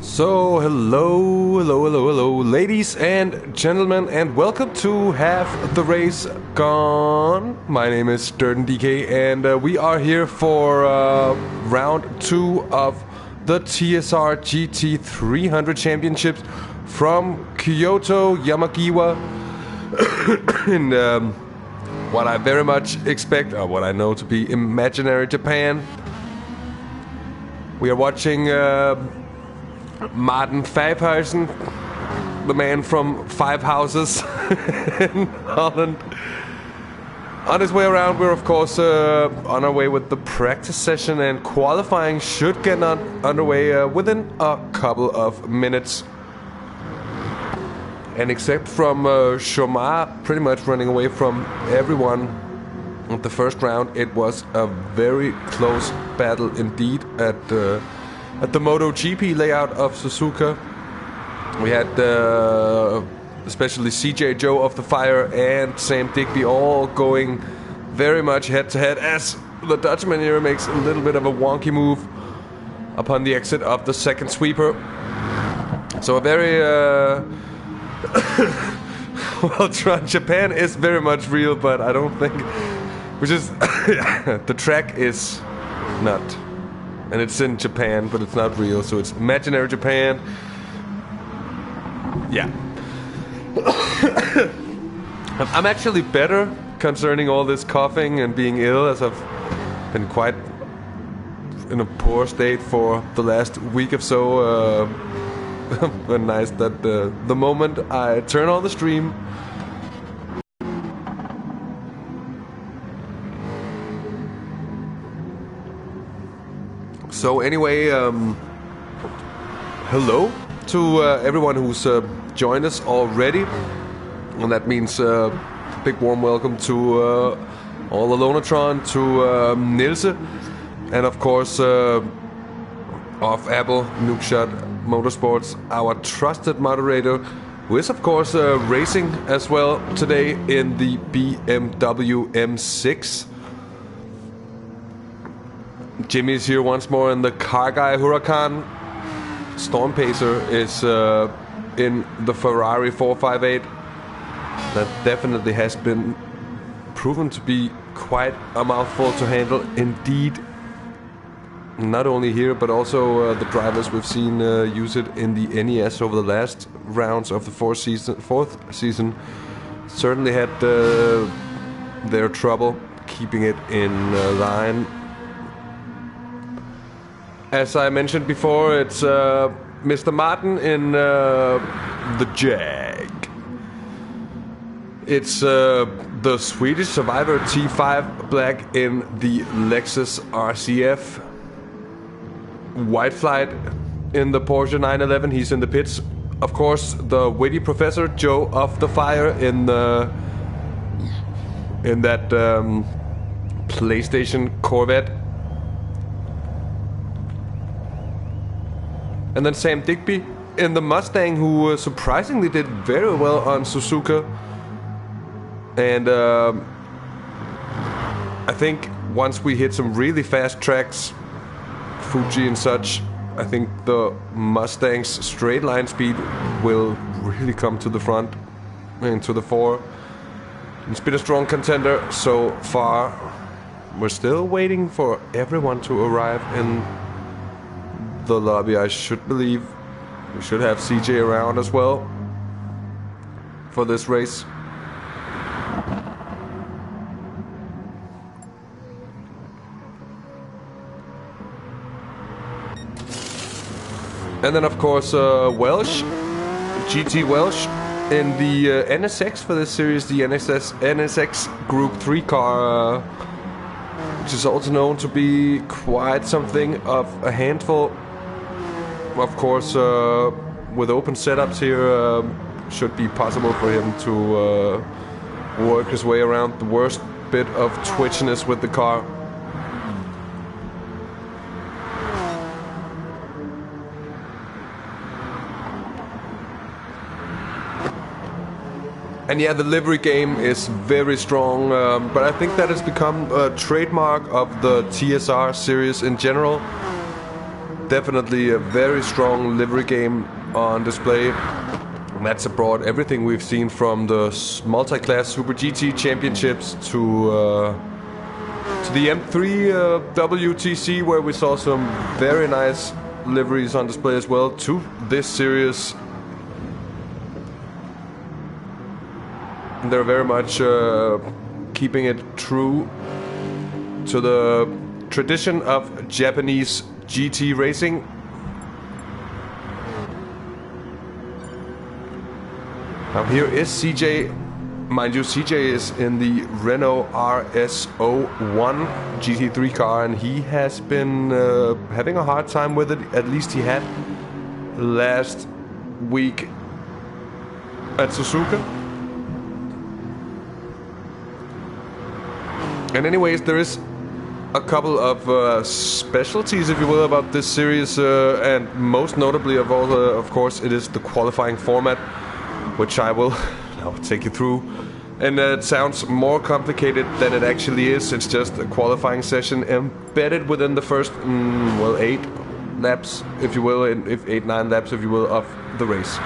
Hello, ladies and gentlemen, and welcome to Have the Race Gone. My name is DirtenDK, and we are here for round 2 of the TSR GT300 Championships from Kyoto, Yamagiwa, in what I very much expect, or what I know to be imaginary Japan. We are watching Martin Vijfhuizen, the man from Five Houses in Holland. On his way around, we're of course on our way with the practice session, and qualifying should get underway within a couple of minutes. And except from Shomar pretty much running away from everyone at the first round, it was a very close battle indeed at the MotoGP layout of Suzuka. We had especially CJ Joe of the Fire and Sam Digby all going very much head to head, as the Dutchman here makes a little bit of a wonky move upon the exit of the second sweeper. So a very well, Japan is very much real, but I don't think, which is the track is not. And it's in Japan, but it's not real, so it's imaginary Japan. Yeah. I'm actually better concerning all this coughing and being ill, as I've been quite in a poor state for the last week or so. But nice that the moment I turn on the stream, so anyway, hello to everyone who's joined us already, and that means a big warm welcome to all the Lonatron, to Nilse, and of course of Apple Nookshot Motorsports, our trusted moderator, who is of course racing as well today in the BMW M6. Jimmy is here once more in the car guy Huracan. Storm Pacer is in the Ferrari 458. That definitely has been proven to be quite a mouthful to handle indeed. Not only here, but also the drivers we've seen use it in the NES over the last rounds of the fourth season certainly had their trouble keeping it in line. As I mentioned before, it's Mr. Martin in the Jag. It's the Swedish Survivor T5 Black in the Lexus RCF. White Flight in the Porsche 911. He's in the pits. Of course, the witty Professor Joe of the Fire in that PlayStation Corvette. And then Sam Digby in the Mustang, who surprisingly did very well on Suzuka. And I think once we hit some really fast tracks, Fuji and such, I think the Mustang's straight line speed will really come to the front and to the fore. It's been a strong contender so far. We're still waiting for everyone to arrive in the lobby. I should believe we should have CJ around as well for this race. And then of course Welsh, GT Welsh in the NSX for this series, the NSX Group 3 car, which is also known to be quite something of a handful. Of course, with open setups here, should be possible for him to work his way around the worst bit of twitchiness with the car. And yeah, the livery game is very strong, but I think that has become a trademark of the TSR series in general. definitely a very strong livery game on display. And that's abroad everything we've seen from the multi-class Super GT Championships to the M3 WTC, where we saw some very nice liveries on display as well, to this series. They're very much keeping it true to the tradition of Japanese GT racing. Now here is CJ. Mind you, CJ is in the Renault RS01 GT3 car, and he has been having a hard time with it. At least he had last week at Suzuka. And anyways, there is a couple of specialties, if you will, about this series, and most notably of all, of course, it is the qualifying format, which I will now take you through. And it sounds more complicated than it actually is. It's just a qualifying session embedded within the first, 8 laps, if you will, 8-9 laps, if you will, of the race.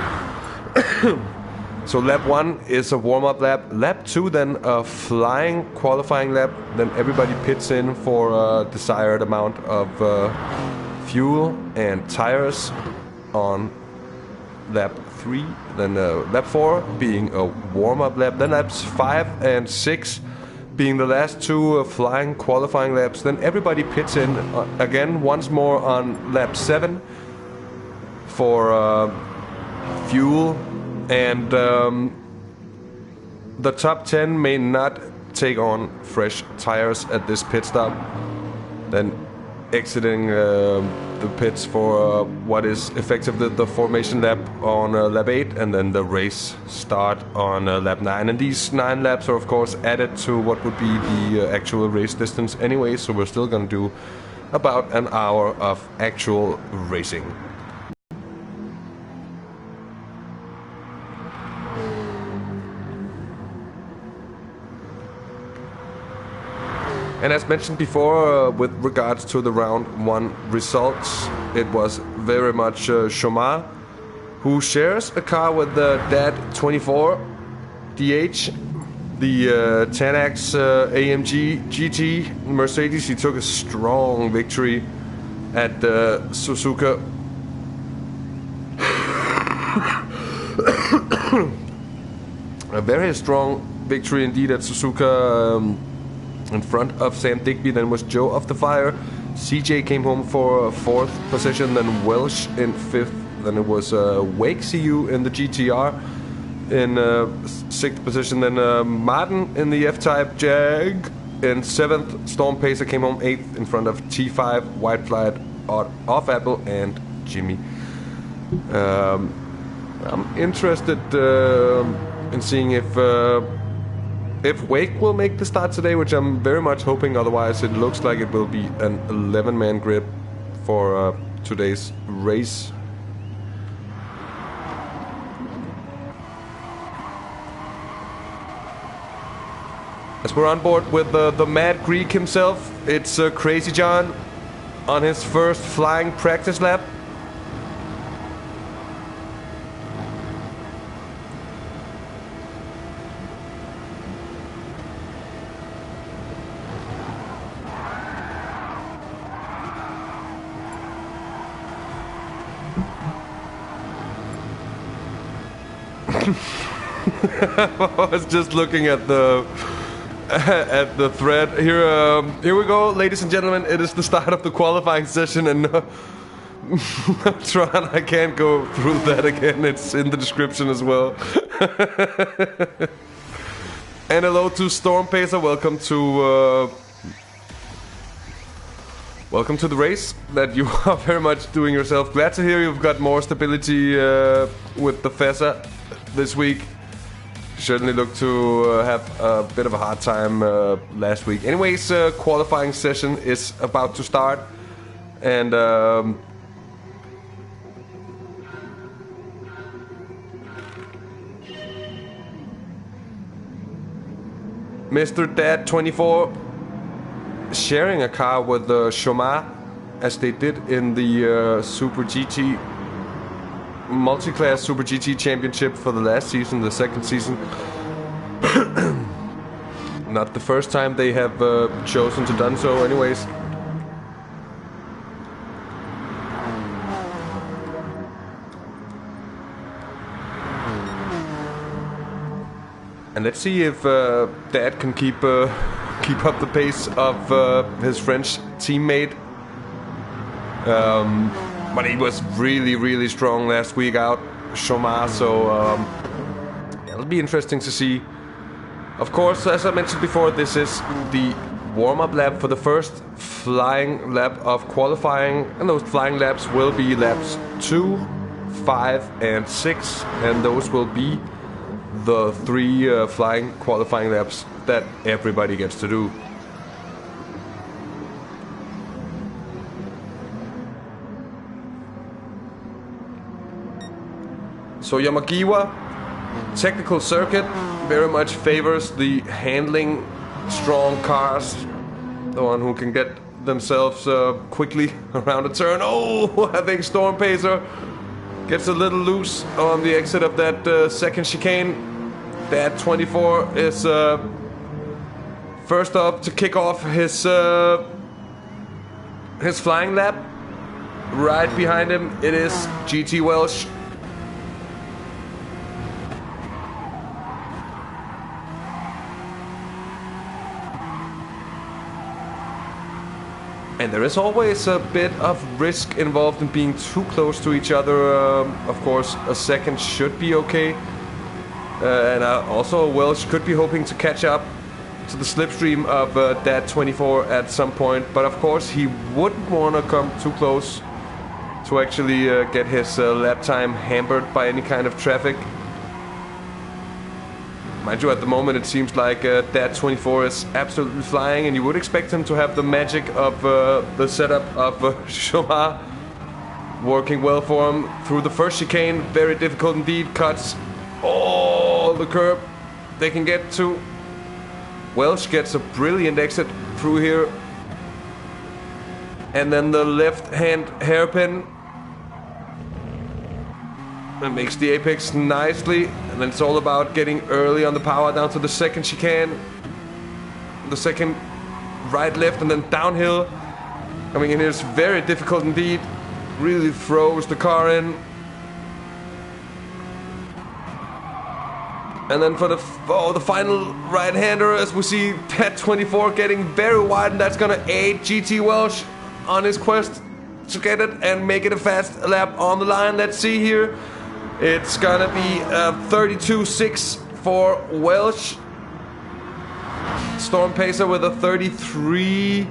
So lap 1 is a warm-up lap. Lap 2 then a flying qualifying lap. Then everybody pits in for a desired amount of fuel and tires on lap 3. Then lap 4 being a warm-up lap. Then laps 5 and 6 being the last 2 flying qualifying laps. Then everybody pits in again once more on lap 7 for fuel. And the top 10 may not take on fresh tires at this pit stop. Then exiting the pits for what is effectively the formation lap on lap 8, and then the race start on lap 9. And these 9 laps are of course added to what would be the actual race distance anyway, so we're still going to do about an hour of actual racing. And as mentioned before, with regards to the round 1 results, it was very much Chomar, who shares a car with the DAD24 DH, the 10X AMG GT Mercedes. He took a strong victory at Suzuka. A very strong victory indeed at Suzuka. In front of Sam Digby. Then was Joe of the Fire. CJ came home for 4th position, then Welsh in 5th. Then it was Wake CU in the GTR in 6th position. Then Martin in the F-Type Jag in 7th. Storm Pacer came home 8th in front of T5, White Flight, Off Apple, and Jimmy. I'm interested in seeing if Wake will make the start today, which I'm very much hoping. Otherwise, it looks like it will be an 11-man grid for today's race. As we're on board with the Mad Greek himself, it's Crazy John on his first flying practice lap. I was just looking at the thread here. Here we go, ladies and gentlemen. It is the start of the qualifying session, and Tron, I can't go through that again. It's in the description as well. And hello to Storm Pacer. Welcome to the race that you are very much doing yourself. Glad to hear you've got more stability with the Fessa this week. Certainly look to have a bit of a hard time last week. Anyways, qualifying session is about to start, and Mr. Dad24 sharing a car with Chomar as they did in the Super GT multi-class Super GT Championship for the last season, the second season. Not the first time they have chosen to done so anyways. And let's see if Dad can keep up the pace of his French teammate. But he was really strong last week out, Chomar, so it'll be interesting to see. Of course, as I mentioned before, this is the warm-up lap for the first flying lap of qualifying, and those flying laps will be laps 2, 5 and 6, and those will be the 3 flying qualifying laps that everybody gets to do. So Yamagiwa, technical circuit, very much favors the handling strong cars, the one who can get themselves quickly around a turn. Oh, I think Storm Pacer gets a little loose on the exit of that second chicane. That 24 is first up to kick off his flying lap. Right behind him, it is GT Welsh. And there is always a bit of risk involved in being too close to each other. Of course, a second should be okay. And also Welsh could be hoping to catch up to the slipstream of that 24 at some point. But of course, he wouldn't want to come too close to actually get his lap time hampered by any kind of traffic. Mind you, at the moment it seems like that 24 is absolutely flying, and you would expect him to have the magic of the setup of Chomar working well for him through the first chicane. Very difficult indeed. Cuts all the curb they can get to. Welsh gets a brilliant exit through here, and then the left hand hairpin. It makes the apex nicely, and then it's all about getting early on the power down to the second chicane. The second right, left, and then downhill. Coming in here is very difficult indeed. Really throws the car in. And then for the final right-hander, as we see that 24 getting very wide, and that's gonna aid GT Welsh on his quest to get it and make it a fast lap on the line. Let's see here. It's gonna be 32.6 for Welsh. Storm Pacer with a 33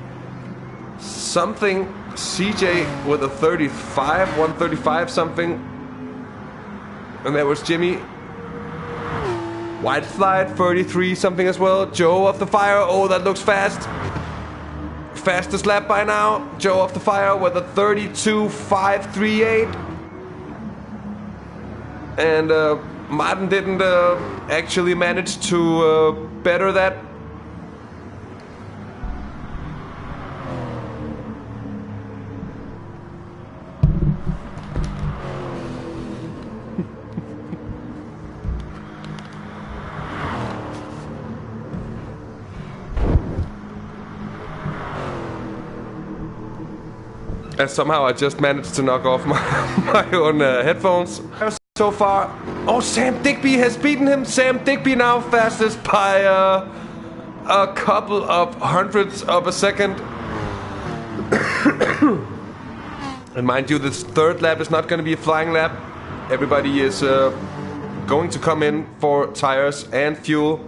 something. CJ with a 35, 135 something. And there was Jimmy. White Slide 33 something as well. Joe off the fire. Oh, that looks fast. Fastest lap by now. Joe off the fire with a 32.538. And Martin didn't actually manage to better that. And somehow I just managed to knock off my own headphones. So far, oh, Sam Digby has beaten him. Sam Digby now fastest by a couple of hundredths of a second. And mind you, this third lap is not going to be a flying lap. Everybody is going to come in for tires and fuel.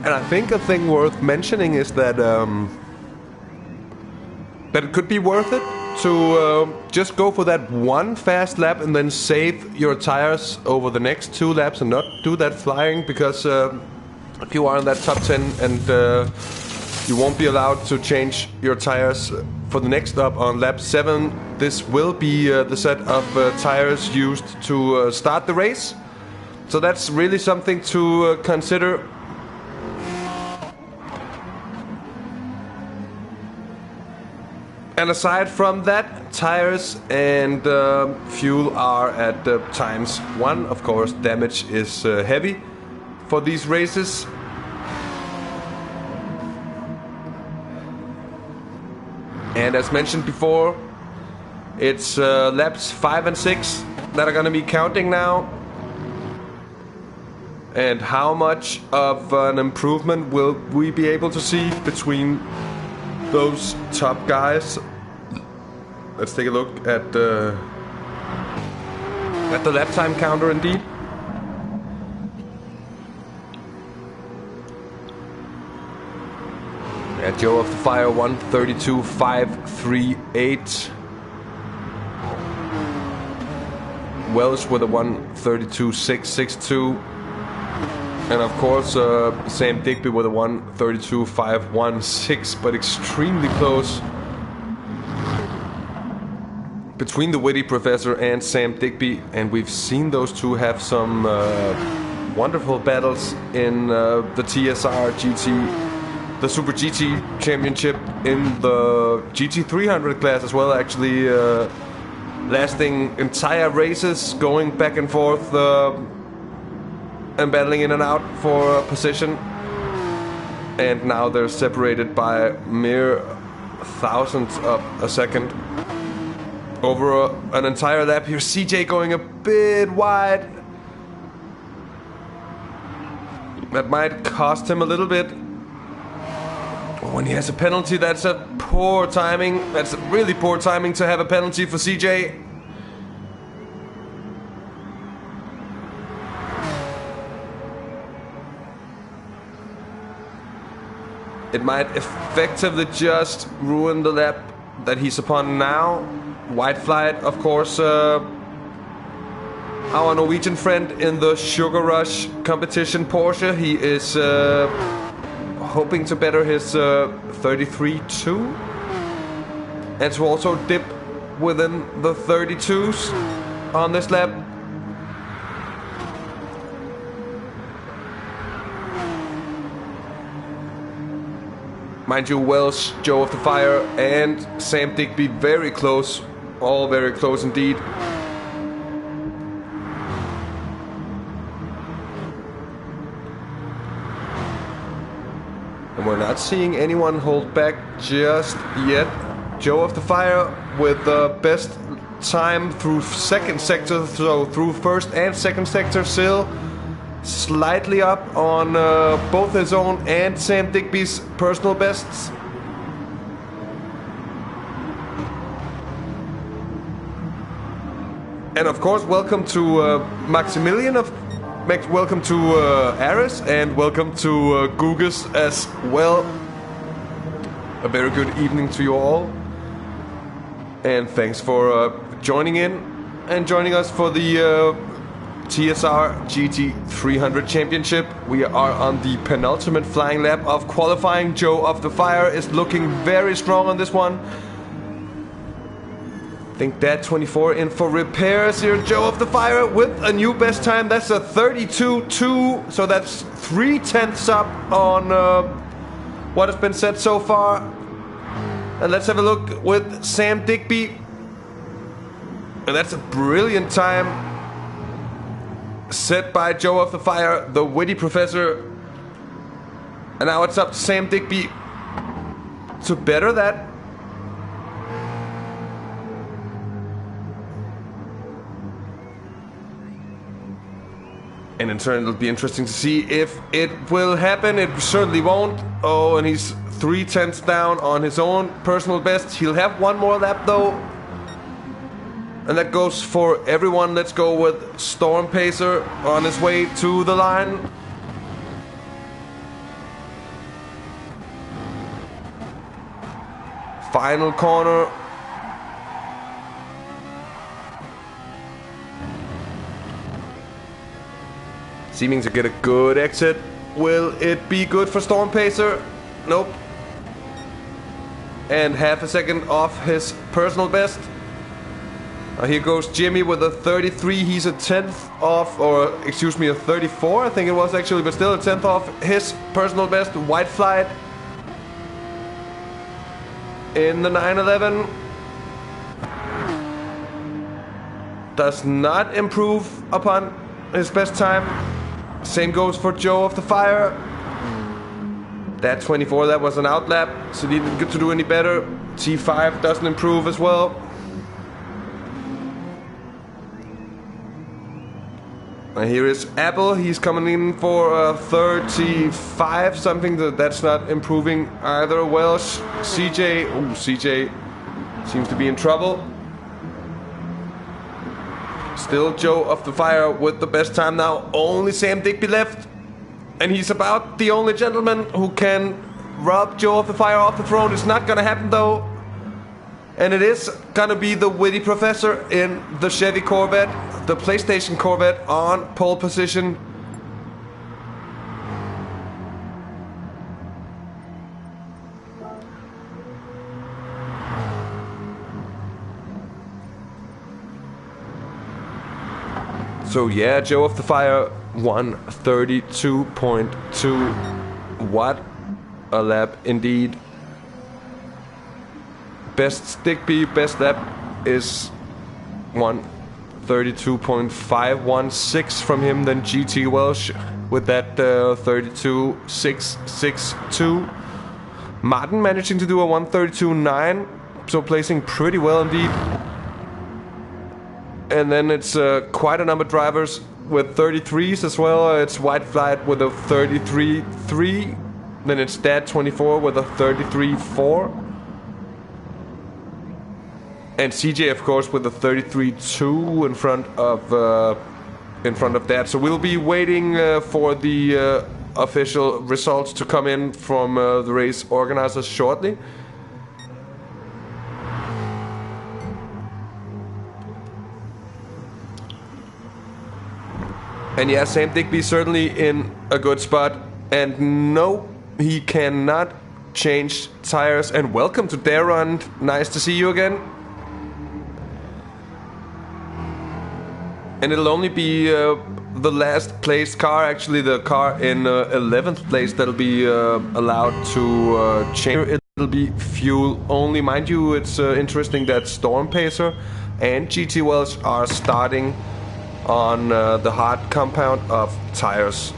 And I think a thing worth mentioning is that that it could be worth it to just go for that one fast lap and then save your tires over the next 2 laps and not do that flying, because if you are in that top 10 and you won't be allowed to change your tires for the next stop on lap 7, this will be the set of tires used to start the race. So that's really something to consider. And aside from that, tires and fuel are at times 1. Of course, damage is heavy for these races. And as mentioned before, it's laps 5 and 6 that are going to be counting now. And how much of an improvement will we be able to see between those top guys? Let's take a look at the lap time counter indeed. At Joe of the Fire 1:32.538. Welsh with a 1:32.662. And of course, Sam Digby with a 1:32.516, but extremely close between the witty professor and Sam Digby. And we've seen those two have some wonderful battles in the TSR GT, the Super GT Championship, in the GT300 class as well, actually, lasting entire races, going back and forth and battling in and out for position. And now they're separated by mere thousandths of a second over an entire lap. Here's CJ going a bit wide. That might cost him a little bit. When he has a penalty, that's a poor timing. That's really poor timing to have a penalty for CJ. It might effectively just ruin the lap that he's upon now. White flight, of course, our Norwegian friend in the Sugar Rush competition Porsche. He is hoping to better his 33.2 and to also dip within the 32s on this lap. Mind you, Welsh, Joe of the Fire, and Sam Digby very close. All very close indeed. And we're not seeing anyone hold back just yet. Joe of the Fire with the best time through second sector, so through first and second sector still. Slightly up on both his own and Sam Digby's personal bests. And of course, welcome to Maximilian, welcome to Aris, and welcome to Gugus as well. A very good evening to you all. And thanks for joining in and joining us for the TSR GT300 Championship. We are on the penultimate flying lap of qualifying. Joe of the Fire is looking very strong on this one. I think that 24 in for repairs here. Joe of the Fire with a new best time. That's a 32.2, so that's 3/10 up on what has been said so far. And let's have a look with Sam Digby. And that's a brilliant time set by Joe of the Fire, the witty professor. And now it's up to Sam Digby to better that. And in turn, it'll be interesting to see if it will happen. It certainly won't. Oh, and he's 3/10 down on his own personal best. He'll have one more lap though. And that goes for everyone. Let's go with Storm Pacer on his way to the line. Final corner. Seeming to get a good exit. Will it be good for Storm Pacer? Nope. And half a second off his personal best. Here goes Jimmy with a 33. He's a 10th off, or excuse me, a 34, I think it was actually, but still a 10th off his personal best. White flight in the 911. Does not improve upon his best time. Same goes for Joe of the Fire. That 24, that was an outlap, so he didn't get to do any better. T5 doesn't improve as well. And here is Apple. He's coming in for 35, something that's not improving either. Well, CJ, CJ seems to be in trouble. Still Joe of the Fire with the best time now. Only Sam Digby left. And he's about the only gentleman who can rob Joe of the Fire off the throne. It's not gonna happen though. And it is gonna be the witty professor in the Chevy Corvette, the PlayStation Corvette, on pole position. So yeah, Joe of the Fire, 132.2. What a lap indeed. Best Digby, best lap is 132.516 from him. Then GT Welsh with that 32.662. Martin managing to do a 132.9, so placing pretty well indeed. And then it's quite a number of drivers with 33s as well. It's White Flight with a 33.3. Then it's Dad 24 with a 33.4. And CJ, of course, with a 33.2 in front of that. So we'll be waiting for the official results to come in from the race organizers shortly. And yeah, Sam Digby certainly in a good spot. And no, he cannot change tires. And welcome to Darren. Nice to see you again. And it'll only be the last placed car, actually the car in 11th place, that'll be allowed to change. It'll be fuel only. Mind you, it's interesting that Storm Pacer and GT Welsh are starting on the hard compound of tires.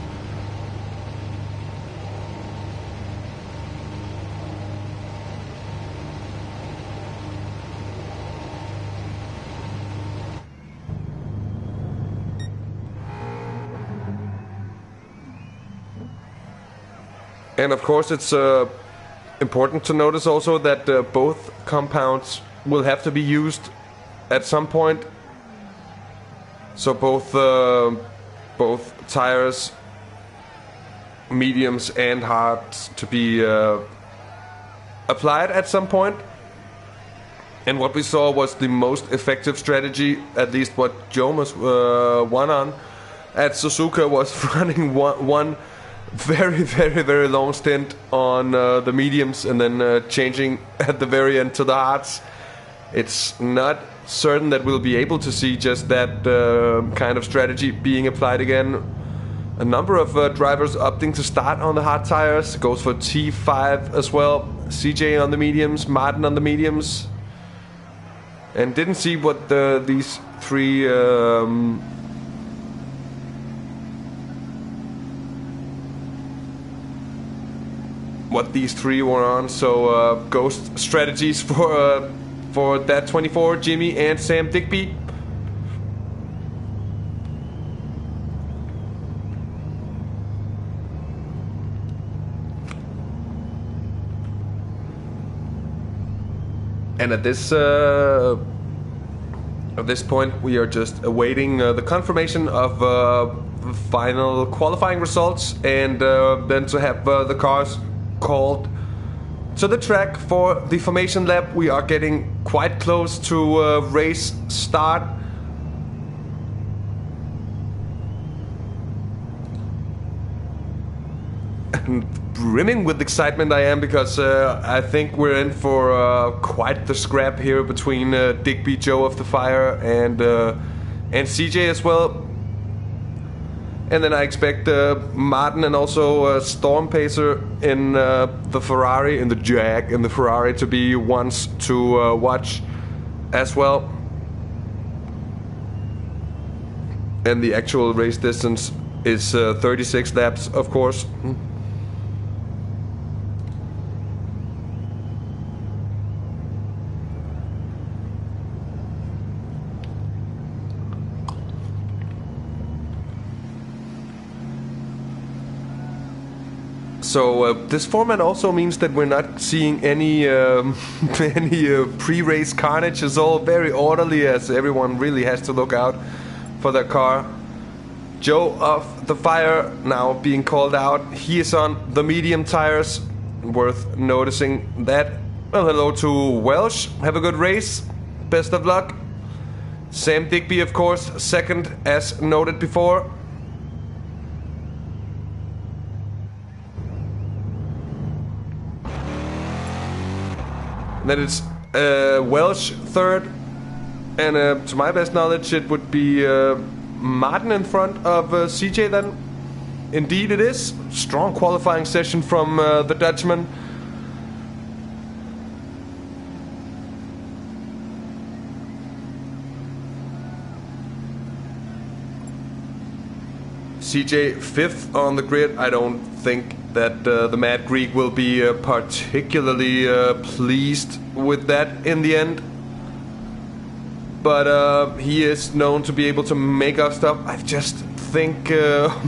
And of course it's important to notice also that both compounds will have to be used at some point. So both tires, mediums and hards, to be applied at some point. And what we saw was the most effective strategy, at least what Jomas won on at Suzuka, was running one very long stint on the mediums and then changing at the very end to the hards. It's not certain that we'll be able to see just that kind of strategy being applied again. A number of drivers opting to start on the hard tires. Goes for T5 as well. CJ on the mediums, Martin on the mediums. And didn't see what these three were on. So ghost strategies for that 24, Jimmy and Sam Digby. And at this point, we are just awaiting the confirmation of final qualifying results, and then to have the cars called to the track for the formation lap. We are getting quite close to race start. brimming with excitement I am, because I think we're in for quite the scrap here between Digby, Joe of the Fire, and CJ as well. And then I expect Martin and also Storm Pacer in the Ferrari, in the Jag, in the Ferrari to be ones to watch as well. And the actual race distance is 36 laps, of course. So this format also means that we're not seeing any pre-race carnage. It's all very orderly, as everyone really has to look out for their car. Joe of the Fire now being called out. He is on the medium tires. Worth noticing that. Well, hello to Welsh. Have a good race. Best of luck. Sam Digby, of course, second, as noted before. Then it's Welsh third, and to my best knowledge it would be Martin in front of CJ then. Indeed it is. Strong qualifying session from the Dutchman. CJ fifth on the grid. I don't think that the Mad Greek will be particularly pleased with that in the end. But he is known to be able to make up stuff. I just think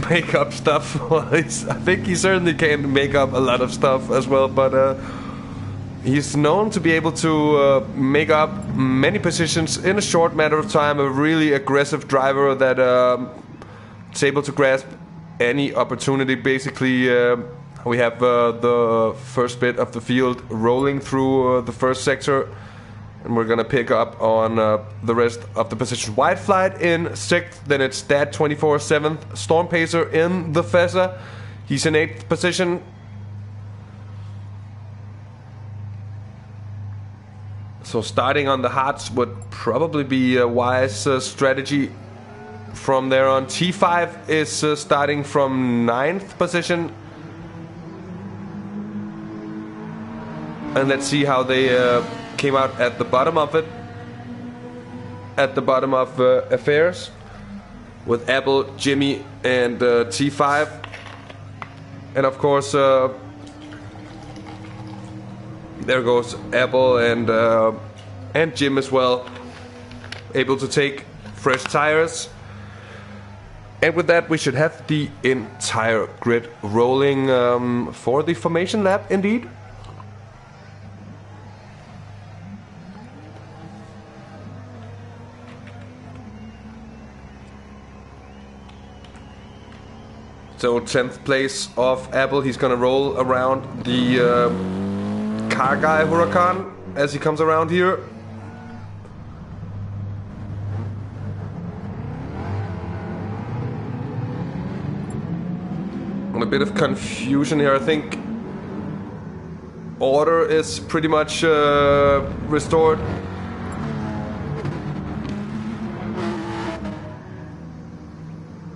make up stuff. I think he certainly can make up a lot of stuff as well. But he's known to be able to make up many positions in a short matter of time. A really aggressive driver that is able to grasp any opportunity. Basically, we have the first bit of the field rolling through the first sector, and we're gonna pick up on the rest of the position. White Flight in 6th, then it's Dad 24 7th, Storm Pacer in the Fezza. He's in 8th position. So starting on the hards would probably be a wise strategy. From there on, T5 is starting from 9th position. And let's see how they came out at the bottom of it. At the bottom of affairs. With Apple, Jimmy, and T5. And of course, there goes Apple and Jim as well. Able to take fresh tires. And with that, we should have the entire grid rolling for the formation lap, indeed. So 10th place of Apple. He's gonna roll around the car guy Huracan as he comes around here. A bit of confusion here. I think order is pretty much restored.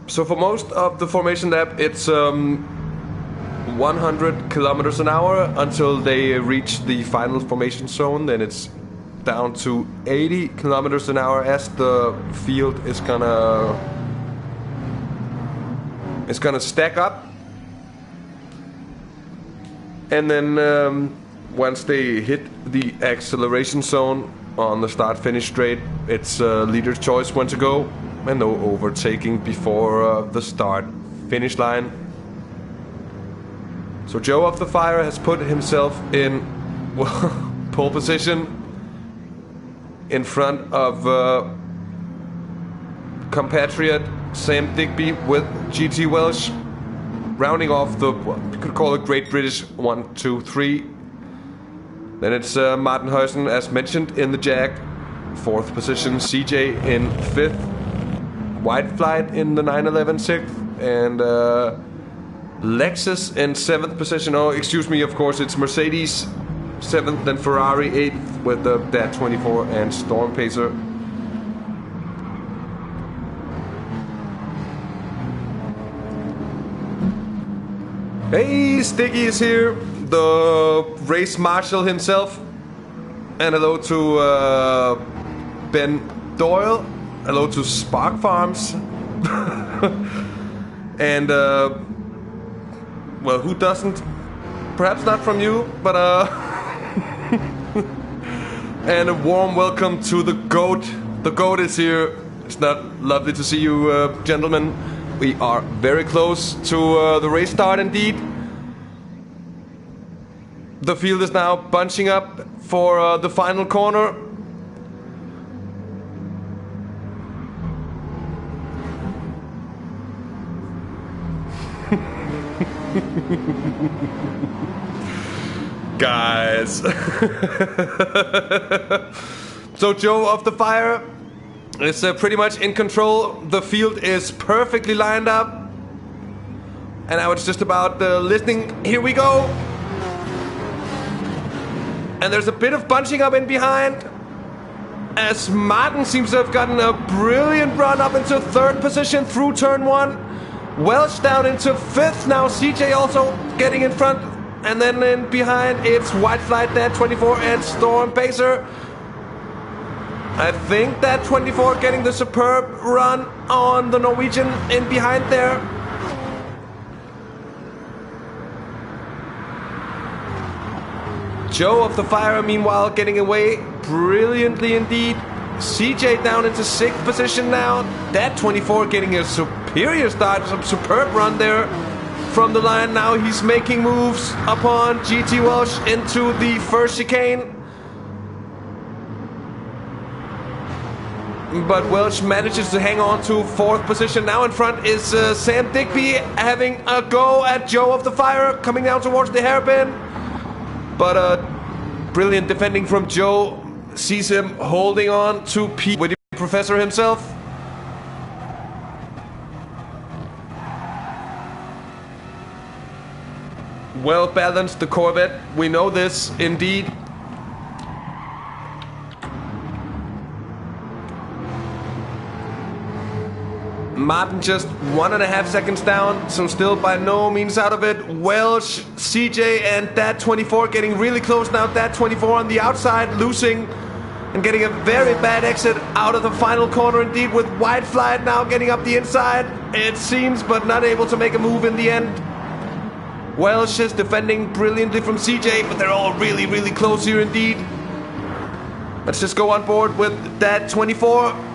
So for most of the formation lap, it's 100 kilometers an hour until they reach the final formation zone. Then it's down to 80 kilometers an hour as the field is gonna stack up. And then once they hit the acceleration zone on the start-finish straight, it's leader's choice when to go, and no overtaking before the start-finish line. So Joe of the Fire has put himself in pole position in front of compatriot Sam Digby with GT Welsh. Rounding off the, you could call it Great British 1, 2, 3. Then it's Martin Heusen, as mentioned, in the Jag. 4th position, CJ in 5th. White Flight in the 911 6th. And Lexus in 7th position. Oh, excuse me, of course, it's Mercedes 7th, then Ferrari 8th with the DAT24 and Storm Pacer. Hey, Sticky is here, the race marshal himself. And hello to Ben Doyle. Hello to Spark Farms. And, well, who doesn't? Perhaps not from you, but, and a warm welcome to the GOAT. The GOAT is here. It's not lovely to see you, gentlemen. We are very close to the race start indeed. The field is now bunching up for the final corner. Guys. So Joe of the Fire is pretty much in control. The field is perfectly lined up. And now it's just about listening. Here we go. And there's a bit of bunching up in behind, as Martin seems to have gotten a brilliant run up into 3rd position through turn 1. Welch down into 5th. Now CJ also getting in front. And then in behind it's White Flight, DAT24 and Storm Pacer. I think DAT24 getting the superb run on the Norwegian in behind there. Joe of the Fire, meanwhile, getting away brilliantly indeed. CJ down into 6th position now. DAT24 getting a superior start, some superb run there from the line. Now he's making moves upon GT Welsh into the first chicane. But Welch manages to hang on to 4th position. Now in front is Sam Digby having a go at Joe of the Fire, coming down towards the hairpin. But brilliant defending from Joe. Sees him holding on to Pete with the professor himself. Well balanced, the Corvette. We know this indeed. Martin just 1.5 seconds down, so still by no means out of it. Welsh, CJ and DAT24 getting really close now. DAT24 on the outside, losing and getting a very bad exit out of the final corner indeed, with White Flight now getting up the inside, it seems, but not able to make a move in the end. Welsh is defending brilliantly from CJ, but they're all really, really close here indeed. Let's just go on board with DAT24.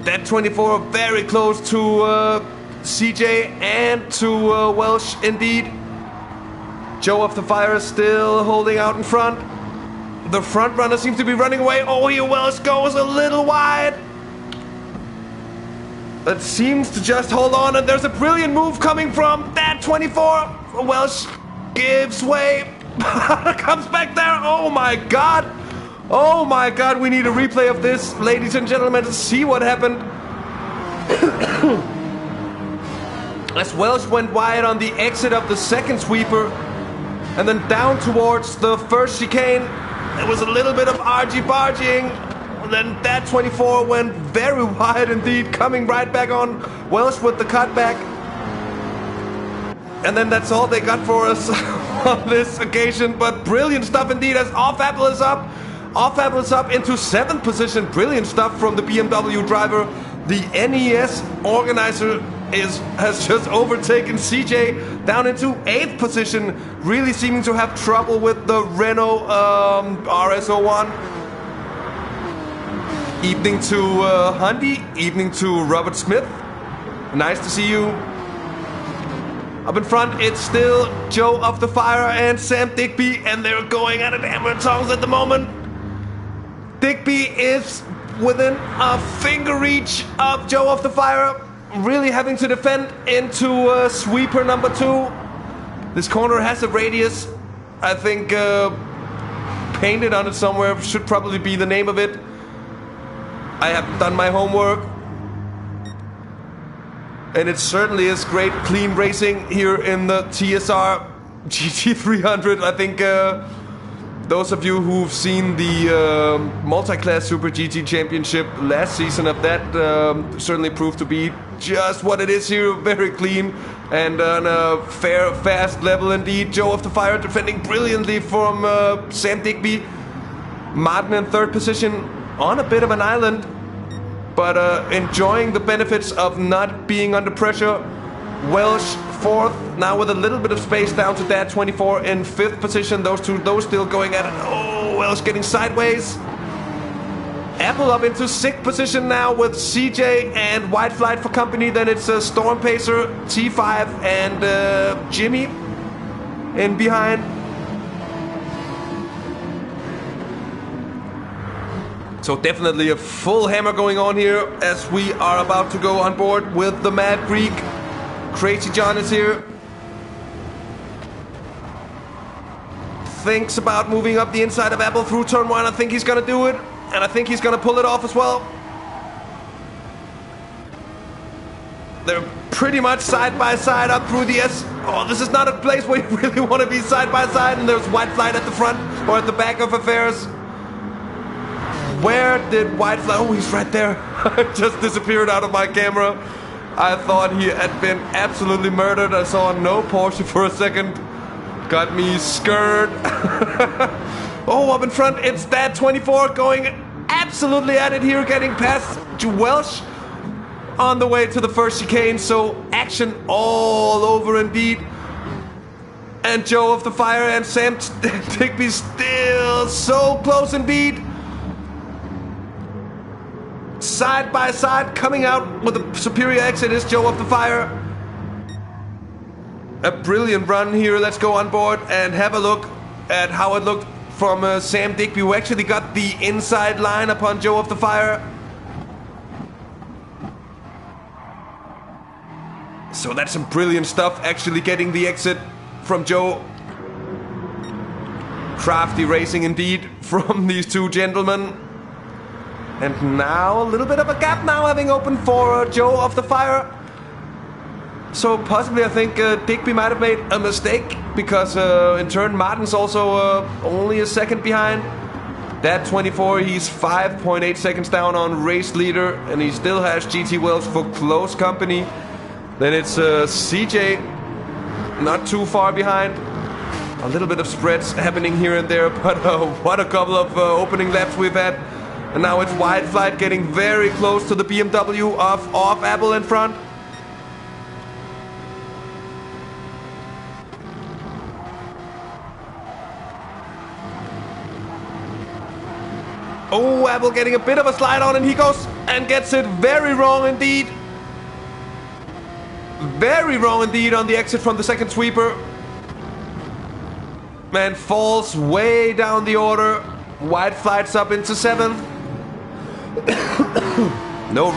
DAT24 very close to CJ and to Welsh indeed. Joe of the Fire is still holding out in front. The front runner seems to be running away. Oh, here Welsh goes a little wide. That seems to just hold on, and there's a brilliant move coming from DAT24. Welsh gives way. Comes back there. Oh my god. Oh my god, we need a replay of this, ladies and gentlemen, to see what happened. As Welsh went wide on the exit of the second sweeper, and then down towards the first chicane, there was a little bit of argy-bargying. Then DAT24 went very wide indeed, coming right back on Welsh with the cutback. And then that's all they got for us on this occasion, but brilliant stuff indeed as Off-Apple is up. Off-Apple is up into 7th position. Brilliant stuff from the BMW driver. The NES organizer has just overtaken CJ down into 8th position. Really seeming to have trouble with the Renault RS01. Evening to Hundy. Evening to Robert Smith. Nice to see you. Up in front, it's still Joe of the Fire and Sam Digby, and they're going at it hammer and tongs at the moment. Digby is within a finger reach of Joe of the Fire, really having to defend into sweeper number 2. This corner has a radius, I think painted on it somewhere, should probably be the name of it. I have done my homework. And it certainly is great clean racing here in the TSR GT300. I think those of you who've seen the multi-class Super GT Championship last season of that certainly proved to be just what it is here. Very clean and on a fair, fast level indeed. Joe of the Fire defending brilliantly from Sam Digby. Martin in third position on a bit of an island, but enjoying the benefits of not being under pressure. Welsh fourth, now with a little bit of space down to that 24 in fifth position. Those still going at it. Oh, Welsh getting sideways. Apple up into sixth position now with CJ and White Flight for company. Then it's Storm Pacer, T5 and Jimmy in behind. So definitely a full hammer going on here as we are about to go on board with the Mad Greek. Crazy John is here. Thinks about moving up the inside of Apple through turn 1. I think he's gonna do it. And I think he's gonna pull it off as well. They're pretty much side by side up through the S. Oh, this is not a place where you really want to be side by side. And there's White Flight at the front or at the back of affairs. Where did White Flight? Oh, he's right there. Just disappeared out of my camera. I thought he had been absolutely murdered. I saw no Porsche for a second. Got me scared. Oh, up in front, it's that 24 going absolutely at it here, getting past Welsh on the way to the first chicane. So action all over indeed. And Joe of the Fire and Sam Digby still so close indeed. Side by side, coming out with a superior exit is Joe of the Fire. A brilliant run here. Let's go on board and have a look at how it looked from Sam Digby, who actually got the inside line upon Joe of the Fire. So that's some brilliant stuff, actually getting the exit from Joe. Crafty racing indeed from these two gentlemen. And now a little bit of a gap now having opened for Joe of the Fire. So possibly I think Digby might have made a mistake because in turn Martin's also only a second behind. That 24, he's 5.8 seconds down on race leader and he still has GT Wells for close company. Then it's CJ not too far behind. A little bit of spreads happening here and there, but what a couple of opening laps we've had. And now it's White Flight getting very close to the BMW of Apple in front. Oh, Apple getting a bit of a slide on and he goes and gets it very wrong indeed. Very wrong indeed on the exit from the second sweeper. Man falls way down the order. White Flight's up into 7th. No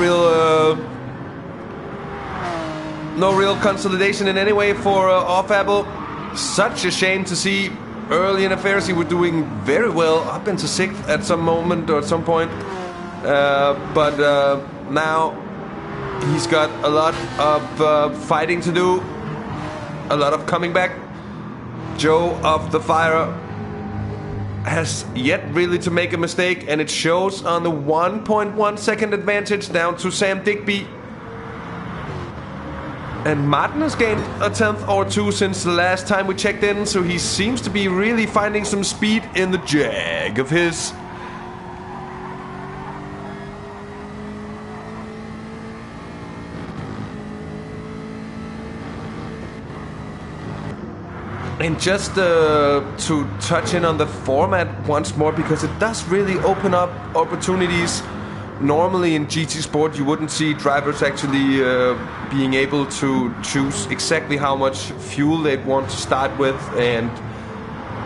real consolidation in any way for off Apple. Such a shame to see. Early in affairs he was doing very well, up into 6th at some moment or at some point. But now he's got a lot of fighting to do. A lot of coming back. Joe of the Fire has yet really to make a mistake, and it shows on the 1.1 second advantage down to Sam Digby. And Martin has gained a 10th or 2 since the last time we checked in, so he seems to be really finding some speed in the Jag of his. And just to touch in on the format once more, because it does really open up opportunities. Normally in GT Sport you wouldn't see drivers actually being able to choose exactly how much fuel they'd want to start with and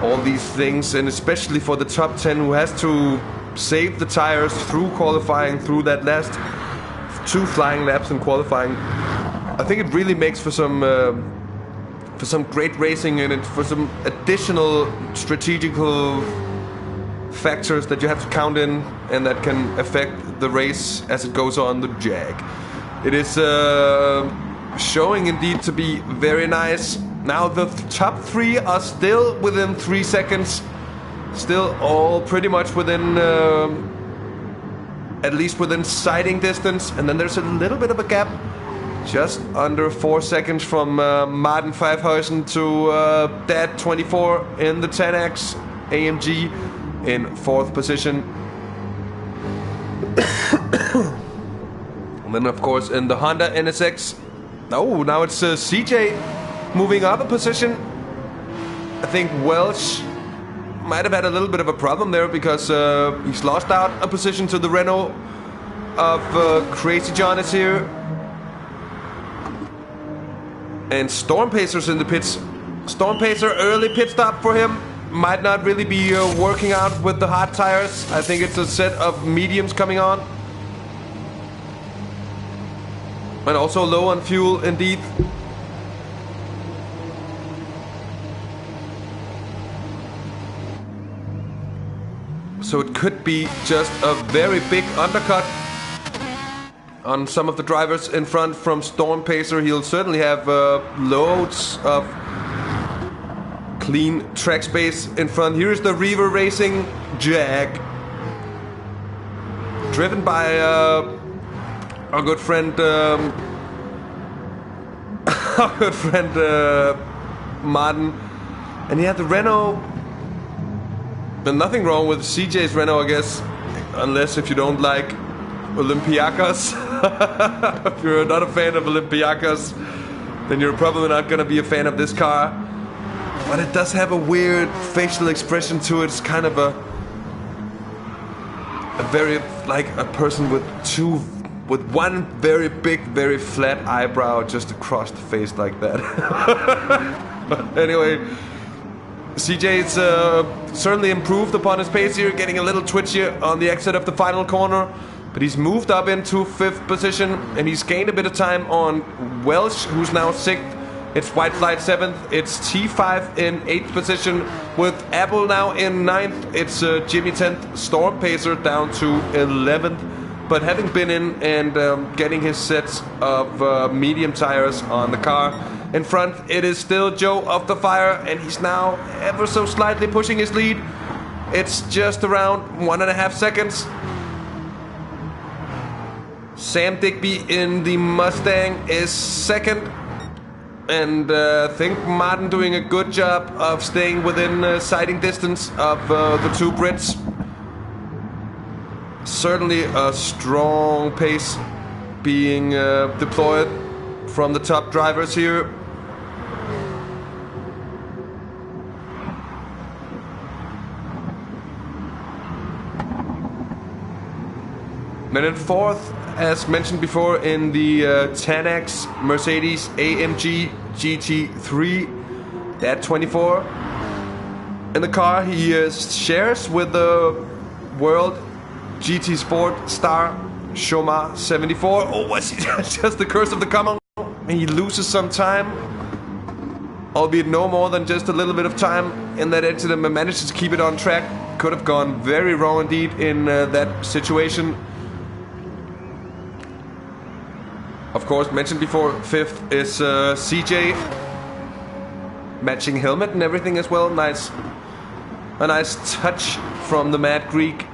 all these things, and especially for the top 10 who has to save the tires through qualifying, through that last 2 flying laps in qualifying. I think it really makes for some great racing and for some additional strategical factors that you have to count in and that can affect the race as it goes on the Jag. It is showing indeed to be very nice. Now the top 3 are still within 3 seconds. Still all pretty much within, at least within sighting distance. And then there's a little bit of a gap. Just under 4 seconds from Martin Pfeifferhuisen to DirtenDK in the 10X AMG in 4th position. And then of course in the Honda NSX, oh, now it's CJ moving up a position. I think Welch might have had a little bit of a problem there because he's lost out a position to the Renault of Crazy John is here. And Storm Pacer's in the pits. Storm Pacer, early pit stop for him. Might not really be working out with the hard tires. I think it's a set of mediums coming on. And also low on fuel indeed. So it could be just a very big undercut on some of the drivers in front from Storm Pacer. He'll certainly have loads of clean track space in front. Here's the Reaver Racing Jag, driven by our good friend Martin. And he had the Renault. There's nothing wrong with CJ's Renault, I guess, unless if you don't like Olympiacos. If you're not a fan of Olympiacos, then you're probably not going to be a fan of this car. But it does have a weird facial expression to it. It's kind of a very, like a person with one very big, very flat eyebrow just across the face like that. But anyway, CJ's certainly improved upon his pace here, getting a little twitchier on the exit of the final corner. But he's moved up into 5th position, and he's gained a bit of time on Welsh, who's now 6th. It's White Flight 7th. It's T5 in 8th position. With Apple now in 9th, it's Jimmy 10th. Storm Pacer down to 11th. But having been in and getting his sets of medium tires on the car, in front it is still Joe of the Fire, and he's now ever so slightly pushing his lead. It's just around 1.5 seconds. Sam Digby in the Mustang is 2nd. And I think Martin doing a good job of staying within sighting distance of the 2 Brits. Certainly a strong pace being deployed from the top drivers here. Then in 4th, as mentioned before, in the 10X Mercedes AMG GT3 DirtenDK. In the car he shares with the world GT Sport star Shoma 74. Oh, was it just the curse of the common? He loses some time, albeit no more than just a little bit of time in that incident, but manages to keep it on track. Could have gone very wrong indeed in that situation. Of course, mentioned before, 5th is CJ. Matching helmet and everything as well. Nice. A nice touch from the Mad Greek.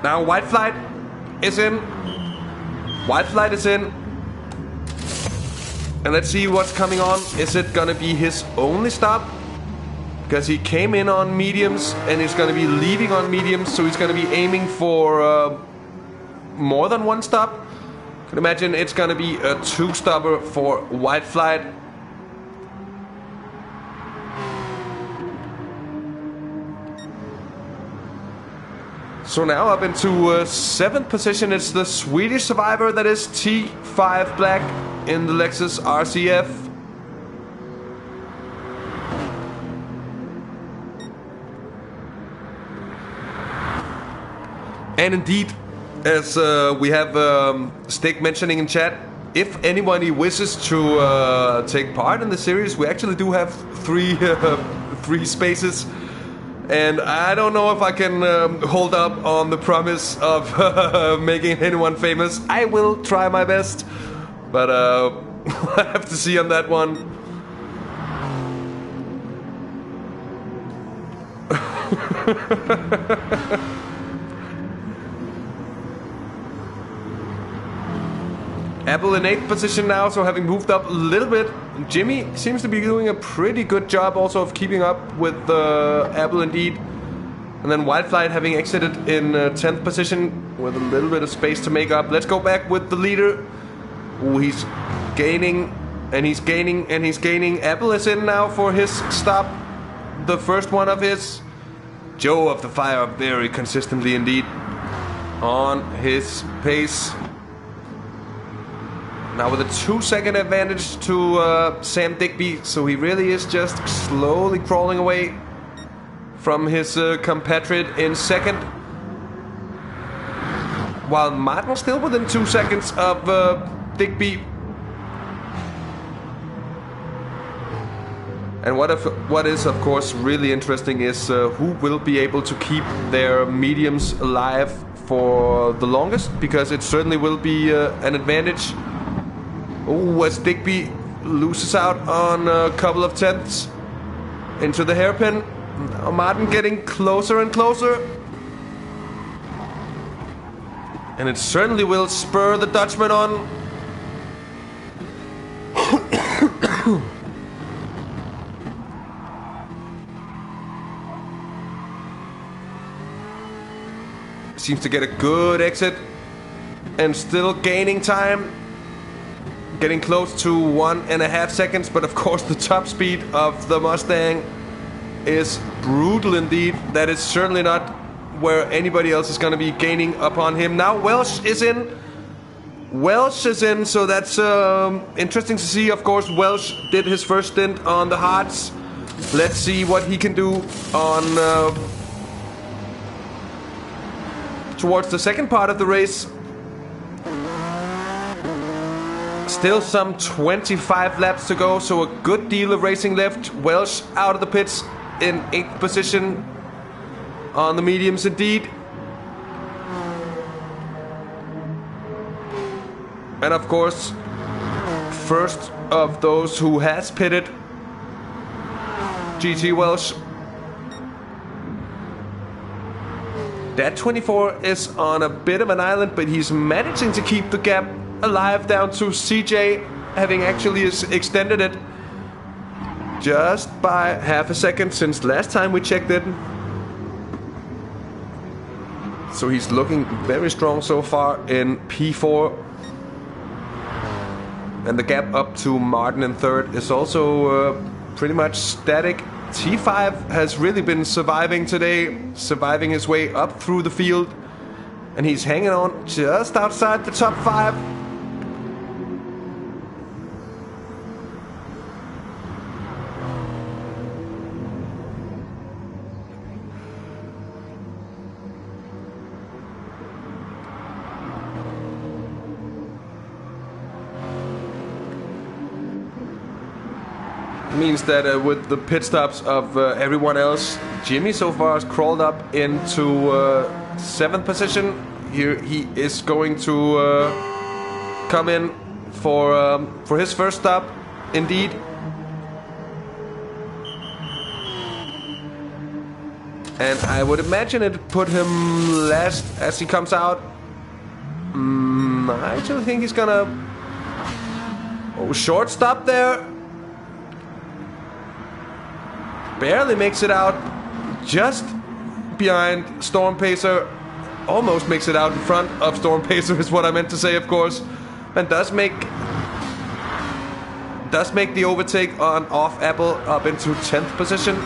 Now White Flight is in. White Flight is in. And let's see what's coming on. Is it gonna be his only stop? Because he came in on mediums and he's gonna be leaving on mediums, so he's gonna be aiming for more than one stop. Can imagine it's gonna be a 2-stopper for White Flight. So now up into 7th position, it's the Swedish survivor, that is T5 Black in the Lexus RCF. And indeed, as we have Stick mentioning in chat, if anybody wishes to take part in the series, we actually do have three spaces And I don't know if I can hold up on the promise of making anyone famous. I will try my best, but I have to see on that one. Apple in 8th position now, so having moved up a little bit. Jimmy seems to be doing a pretty good job also of keeping up with Apple indeed. And then Wildflight having exited in 10th position with a little bit of space to make up. Let's go back with the leader. Ooh, he's gaining, and he's gaining, and he's gaining. Apple is in now for his stop. The first one of his. Joe of the Fire very consistently indeed on his pace. Now with a 2-second advantage to Sam Digby, so he really is just slowly crawling away from his compatriot in second. While Martin still within 2 seconds of Digby. And what is of course really interesting is who will be able to keep their mediums alive for the longest, because it certainly will be an advantage. Oh, as Digby loses out on a couple of tenths into the hairpin. Now Martin getting closer and closer. And it certainly will spur the Dutchman on. Seems to get a good exit and still gaining time. Getting close to 1.5 seconds, but of course the top speed of the Mustang is brutal indeed. That is certainly not where anybody else is going to be gaining upon him. Now Welsh is in. Welsh is in, so that's interesting to see. Of course, Welsh did his first stint on the hards. Let's see what he can do on towards the second part of the race. Still some 25 laps to go, so a good deal of racing left. Welsh out of the pits in 8th position on the mediums indeed. And of course, first of those who has pitted, GT Welsh. That 24 is on a bit of an island, but he's managing to keep the gap alive down to CJ, having actually extended it just by half a second since last time we checked it. So he's looking very strong so far in P4. And the gap up to Martin in third is also pretty much static. T5 has really been surviving today, surviving his way up through the field. And he's hanging on just outside the top 5. Means that with the pit stops of everyone else, Jimmy so far has crawled up into 7th position. Here he is going to come in for his first stop, indeed. And I would imagine it put him last as he comes out. I actually think he's gonna... Oh, short stop there. Barely makes it out, just behind Storm Pacer. Almost makes it out in front of Storm Pacer is what I meant to say, of course. And does make the overtake on off Apple up into 10th position.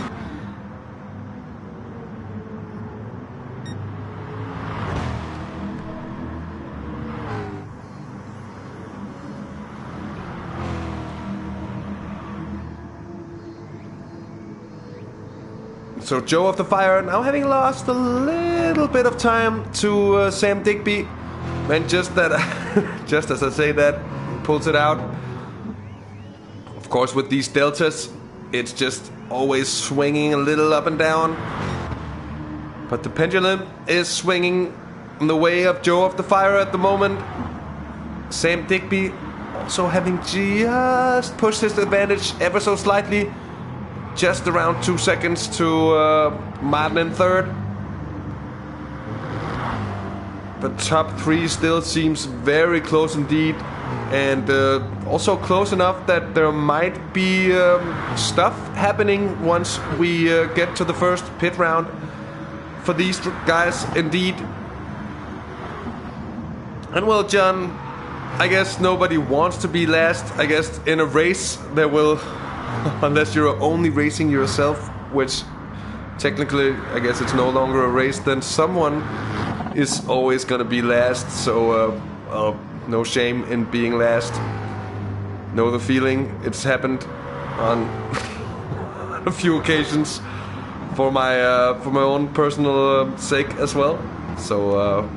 So Joe of the Fire now having lost a little bit of time to Sam Digby, and just that, just as I say that, pulls it out. Of course, with these deltas, it's just always swinging a little up and down. But the pendulum is swinging in the way of Joe of the Fire at the moment. Sam Digby also having just pushed his advantage ever so slightly. Just around 2 seconds to Martin in third. But top 3 still seems very close indeed. And also close enough that there might be stuff happening once we get to the first pit round for these guys indeed. And well, John, I guess nobody wants to be last. I guess in a race there will, unless you're only racing yourself, which technically I guess it's no longer a race, then someone is always gonna be last. So no shame in being last. Know the feeling. It's happened on a few occasions for my own personal sake as well. So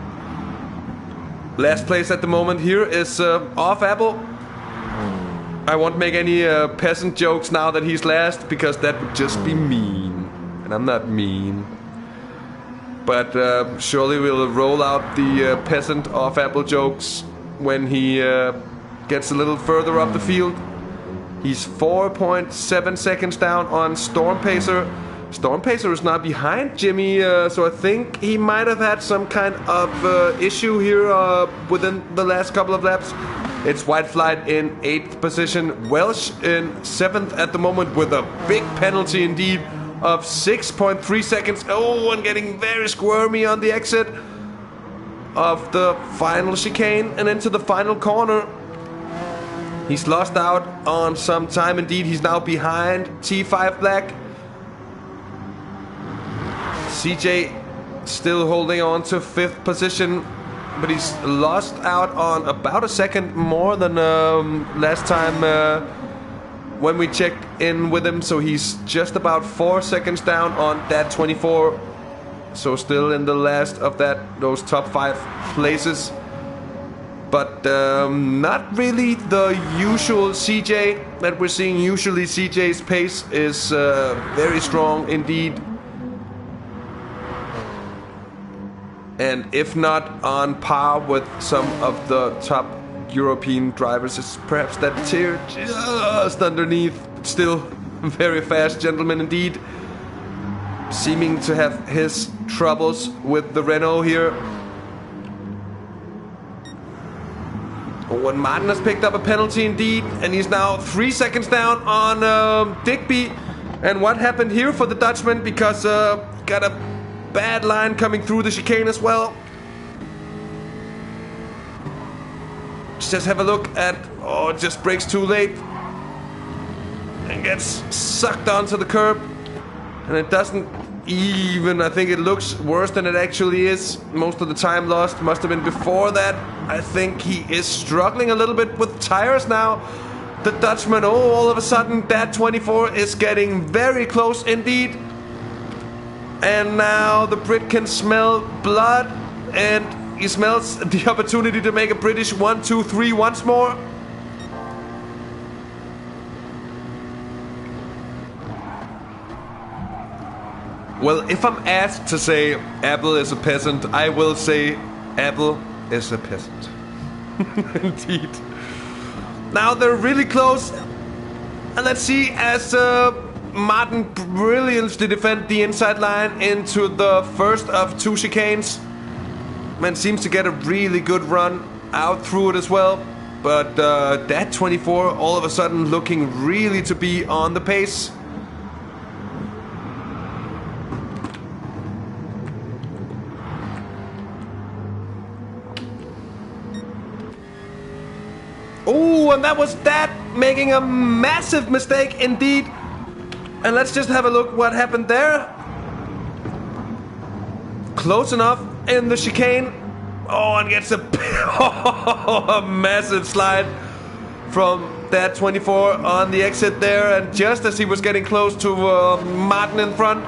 last place at the moment here is off Apple. I won't make any peasant jokes now that he's last, because that would just be mean, and I'm not mean. But surely we'll roll out the peasant off Apple jokes when he gets a little further up the field. He's 4.7 seconds down on Storm Pacer. Storm Pacer is now behind Jimmy, so I think he might have had some kind of issue here within the last couple of laps. It's White Flight in 8th position, Welsh in 7th at the moment with a big penalty indeed of 6.3 seconds. Oh, and getting very squirmy on the exit of the final chicane and into the final corner. He's lost out on some time indeed. He's now behind T5 Black. CJ still holding on to 5th position, but he's lost out on about a second more than last time when we checked in with him. So he's just about 4 seconds down on that 24. So still in the last of those top 5 places. But not really the usual CJ that we're seeing. Usually CJ's pace is very strong indeed. And if not on par with some of the top European drivers, it's perhaps that tier just underneath. But still very fast gentleman indeed. Seeming to have his troubles with the Renault here. When Martin has picked up a penalty indeed, and he's now 3 seconds down on Digby. And what happened here for the Dutchman? Because got a bad line coming through the chicane as well. Let's just have a look at... Oh, it just brakes too late. And gets sucked onto the curb. And it doesn't even... I think it looks worse than it actually is. Most of the time lost must have been before that. I think he is struggling a little bit with tires now. The Dutchman, oh, all of a sudden that 24 is getting very close indeed. And now the Brit can smell blood, and he smells the opportunity to make a British 1-2-3 once more. Well, if I'm asked to say Apple is a peasant, I will say Apple is a peasant. Indeed. Now they're really close. And let's see as Martin brilliantly defend the inside line into the first of 2 chicanes. Man seems to get a really good run out through it as well. But that 24 all of a sudden looking really to be on the pace. Oh, and that was that making a massive mistake indeed. And let's just have a look what happened there. Close enough in the chicane. Oh, and gets a massive slide from that 24 on the exit there. And just as he was getting close to Martin in front,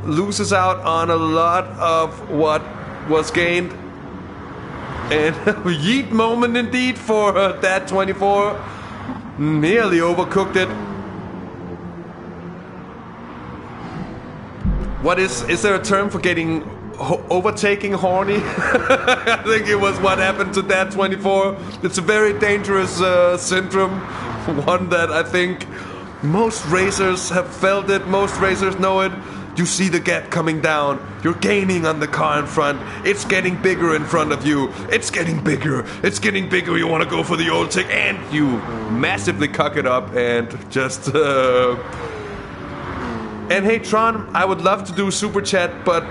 loses out on a lot of what was gained. And a yeet moment indeed for that 24. Nearly overcooked it. what is there a term for getting overtaking horny? I think it was what happened to that 24. It's a very dangerous syndrome, one that I think most racers have felt it, most racers know it. You see the gap coming down, you're gaining on the car in front, it's getting bigger in front of you, it's getting bigger, you want to go for the overtake, and you massively cuck it up and just... And hey Tron, I would love to do Super Chat, but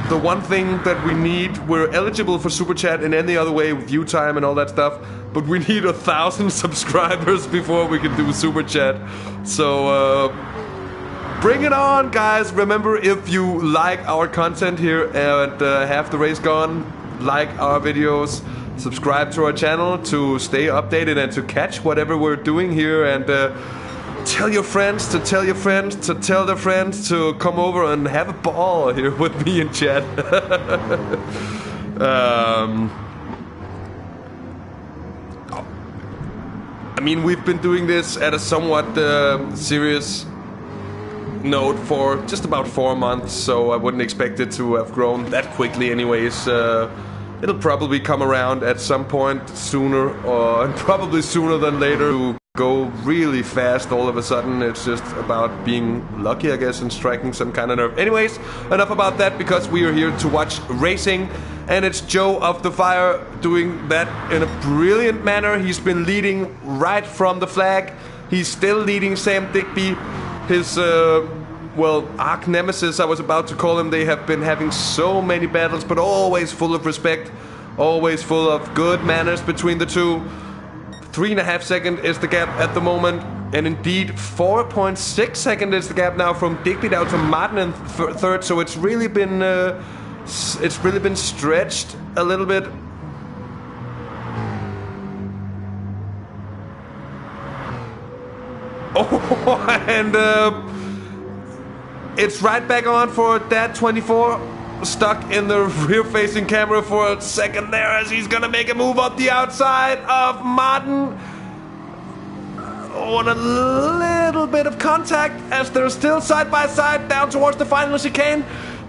the one thing that we need, we're eligible for Super Chat in any other way, view time and all that stuff, but we need 1,000 subscribers before we can do Super Chat. So, bring it on, guys. Remember, if you like our content here at Half the Race Gone, like our videos, subscribe to our channel to stay updated and to catch whatever we're doing here, and tell your friends to tell your friends to tell their friends to come over and have a ball here with me in chat. I mean, we've been doing this at a somewhat serious note for just about 4 months, so I wouldn't expect it to have grown that quickly anyways. It'll probably come around at some point sooner, and probably sooner than later, to go really fast all of a sudden. It's just about being lucky, I guess, and striking some kind of nerve. Anyways, enough about that, because we are here to watch racing, and it's Joe of the Fire doing that in a brilliant manner. He's been leading right from the flag. He's still leading Sam Digby. His, well, arch nemesis, I was about to call him. They have been having so many battles, but always full of respect, always full of good manners between the two. 3.5 seconds is the gap at the moment, and indeed 4.6 seconds is the gap now from Digby down to Martin in third. So it's really been stretched a little bit. Oh, and it's right back on for that 24. Stuck in the rear-facing camera for a second there, as he's gonna make a move up the outside of Martin. On a little bit of contact as they're still side by side down towards the final chicane.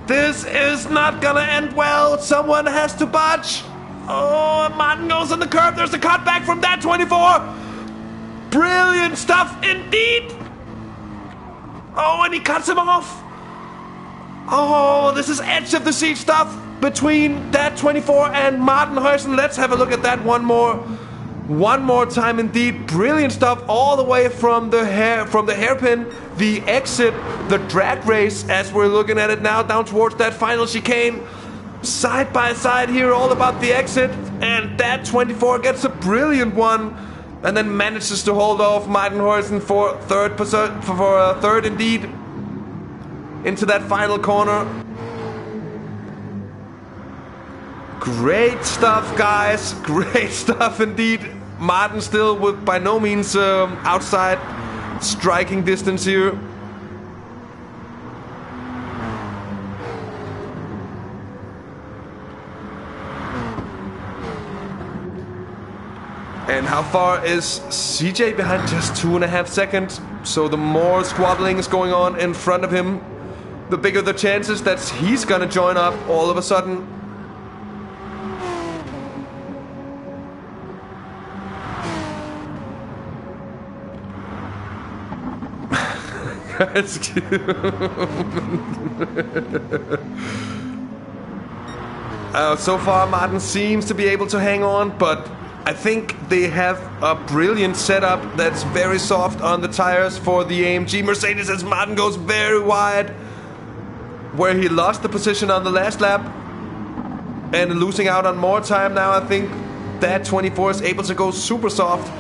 This is not gonna end well. Someone has to budge. Oh, Martin goes on the curb. There's a cutback from that 24. Brilliant stuff indeed. Oh, and he cuts him off. Oh, this is edge of the seat stuff between that 24 and Martin Højsen. Let's have a look at that one more time indeed. Brilliant stuff all the way from the hairpin, the exit, the drag race as we're looking at it now down towards that final chicane. Side by side here, all about the exit, and that 24 gets a brilliant one and then manages to hold off Martin Højsen for third indeed. Into that final corner. Great stuff, guys. Great stuff indeed. Martin still with by no means outside striking distance here. And how far is CJ behind? Just 2.5 seconds. So the more squabbling is going on in front of him, the bigger the chances that he's gonna join up all of a sudden. So far Martin seems to be able to hang on, but I think they have a brilliant setup that's very soft on the tires for the AMG Mercedes, as Martin goes very wide, where he lost the position on the last lap and losing out on more time now. I think that 24 is able to go super soft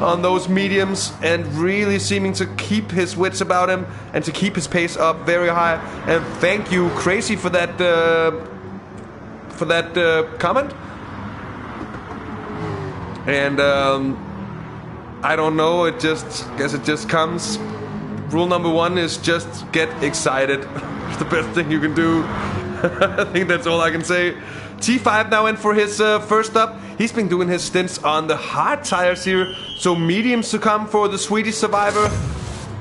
on those mediums and really seeming to keep his wits about him and to keep his pace up very high. And thank you, Crazy, for that comment. And I don't know, guess it just comes. Rule number 1 is just get excited. It's the best thing you can do. I think that's all I can say. T5 now in for his first stop. He's been doing his stints on the hard tires here, so mediums to come for the Swedish survivor.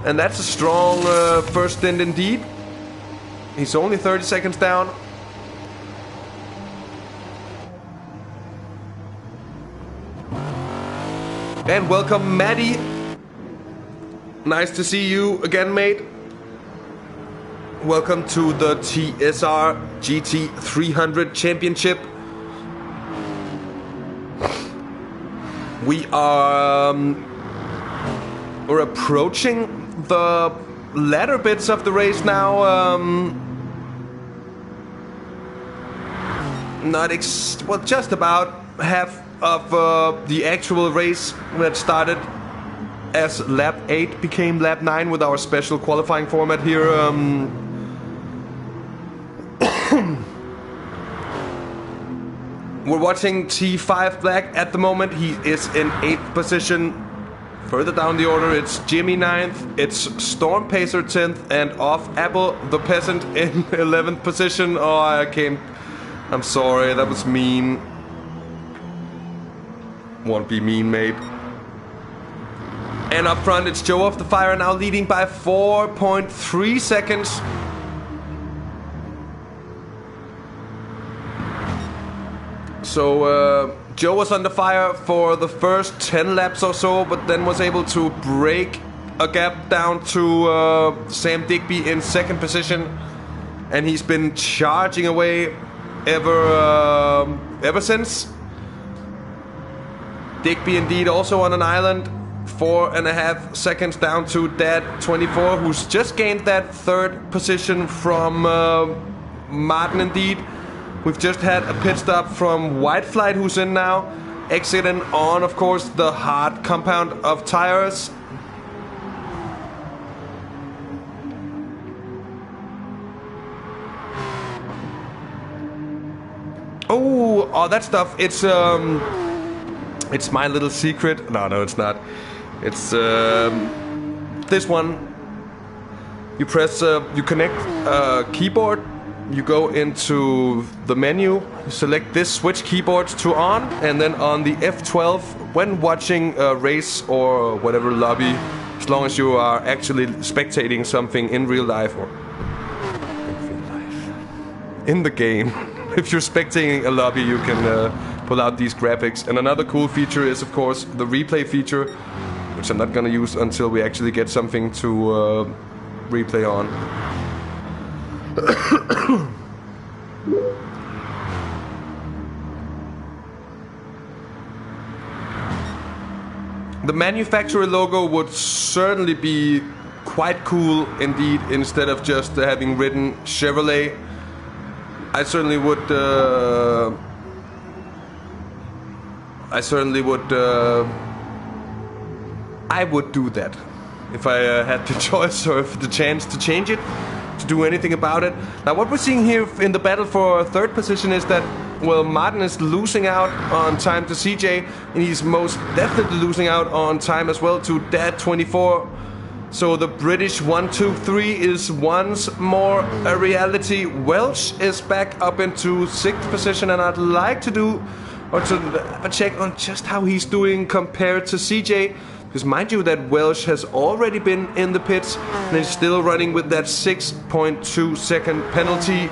And that's a strong first stint indeed. He's only 30 seconds down. And welcome, Maddie. Nice to see you again, mate. Welcome to the TSR GT300 Championship. We're approaching the latter bits of the race now. Well, just about half of the actual race that started as lap 8 became lap 9 with our special qualifying format here. We're watching T5 Black at the moment. He is in 8th position. Further down the order, it's Jimmy 9th, it's Storm Pacer 10th, and Off Apple the Peasant in 11th position. Oh, I'm sorry, that was mean. Won't be mean, mate. And up front, it's Joe Off the Fire, now leading by 4.3 seconds. So Joe was under fire for the first 10 laps or so, but then was able to break a gap down to Sam Digby in 2nd position, and he's been charging away ever since. Digby indeed also on an island, 4.5 seconds down to Dad 24, who's just gained that 3rd position from Martin indeed. We've just had a pit stop from White Flight, who's in now, exiting on, of course, the hard compound of tires. Oh, that stuff, it's my little secret. No, it's not. It's this one. You press, you connect keyboard. You go into the menu, you select this, switch keyboards to on, and then on the F12, when watching a race or whatever lobby, as long as you are actually spectating something in real life or in the game, if you're spectating a lobby, you can pull out these graphics. And another cool feature is, of course, the replay feature, which I'm not gonna use until we actually get something to replay on. The manufacturer logo would certainly be quite cool indeed, instead of just having written Chevrolet. I certainly would do that if I had the choice or if the chance to change it, to do anything about it. Now what we're seeing here in the battle for 3rd position is that, well, Martin is losing out on time to CJ, and he's most definitely losing out on time as well to Dad 24. So the British 1, 2, 3 is once more a reality. Welsh is back up into 6th position, and I'd like to do, or to have a check on just how he's doing compared to CJ. Because mind you that Welsh has already been in the pits and is still running with that 6.2 second penalty.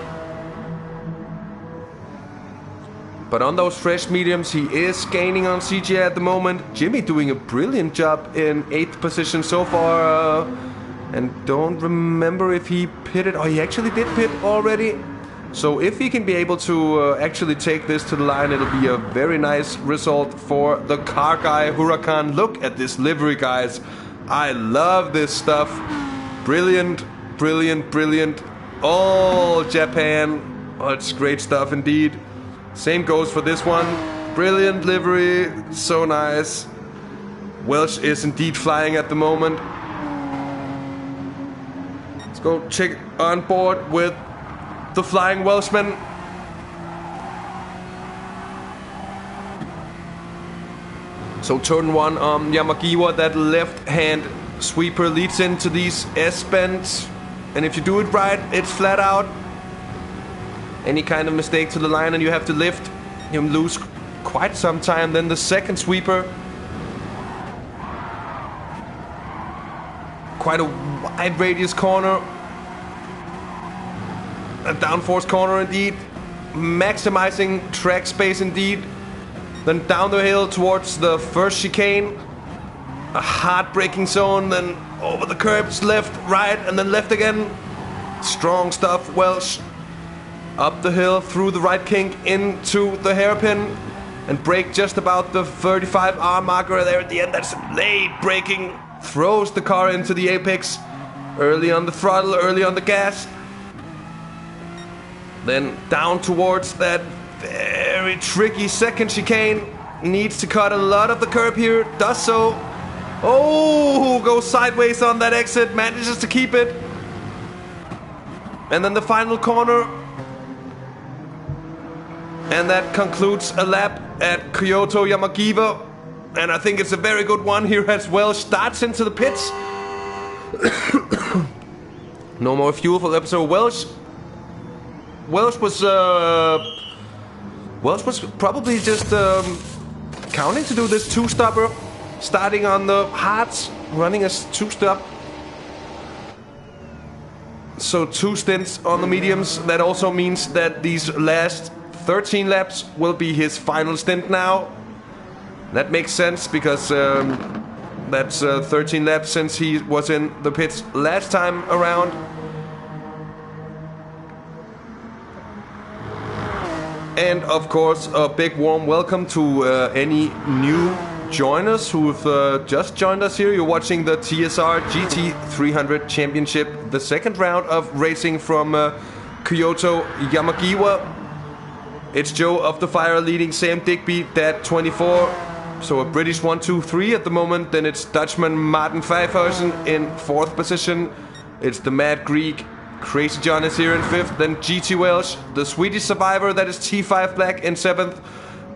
But on those fresh mediums, he is gaining on CJ at the moment. Jimmy doing a brilliant job in 8th position so far. And don't remember if he pitted. Oh, he actually did pit already. So if he can be able to actually take this to the line, it'll be a very nice result for the car guy Huracan. Look at this livery, guys. I love this stuff. Brilliant, brilliant, brilliant. All Japan. Oh, it's great stuff indeed. Same goes for this one. Brilliant livery, so nice. Welsh is indeed flying at the moment. Let's go check on board with the Flying Welshman. So turn 1 on Yamagiwa, that left hand sweeper leads into these S-bends, and if you do it right, it's flat out. Any kind of mistake to the line and you have to lift, you lose quite some time. Then the second sweeper, quite a wide radius corner. A downforce corner indeed. Maximizing track space indeed. Then down the hill towards the first chicane. A hard braking zone, then over the curbs, left, right, and then left again. Strong stuff, Welsh. Up the hill, through the right kink, into the hairpin. And brake just about the 35R marker there at the end. That's late braking. Throws the car into the apex. Early on the throttle, early on the gas. Then down towards that very tricky second chicane. Needs to cut a lot of the curb here. Does so. Oh, goes sideways on that exit. Manages to keep it. And then the final corner. And that concludes a lap at Kyoto Yamagiwa. And I think it's a very good one here as well. Starts into the pits. No more fuel for the episode. Welsh was probably just counting to do this two-stopper. Starting on the hards, running as two-stop. So 2 stints on the mediums. That also means that these last 13 laps will be his final stint now. That makes sense because that's 13 laps since he was in the pits last time around. And of course, a big warm welcome to any new joiners who've just joined us here. You're watching the TSR GT300 Championship, the second round of racing from Kyoto Yamagiwa. It's Joe of the Fire leading Sam Digby, that 24. So a British 1, 2, 3 at the moment. Then it's Dutchman Martin Vijfhuizen in 4th position. It's the Mad Greek Crazy John is here in 5th. Then GT Welsh, the Swedish survivor, that is T5 Black in 7th.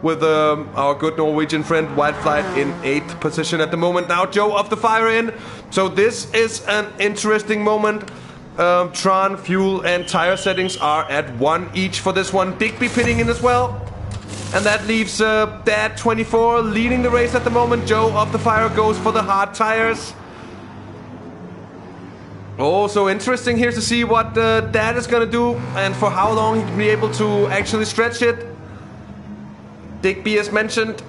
With our good Norwegian friend White Flight in 8th position at the moment. Now Joe of the Fire in. So this is an interesting moment. Tron, fuel and tire settings are at 1 each for this one. Digby pitting in as well. And that leaves Dad 24 leading the race at the moment. Joe of the Fire goes for the hard tires. Oh, so interesting here to see what Dad is going to do and for how long he can be able to actually stretch it. Digby, as mentioned,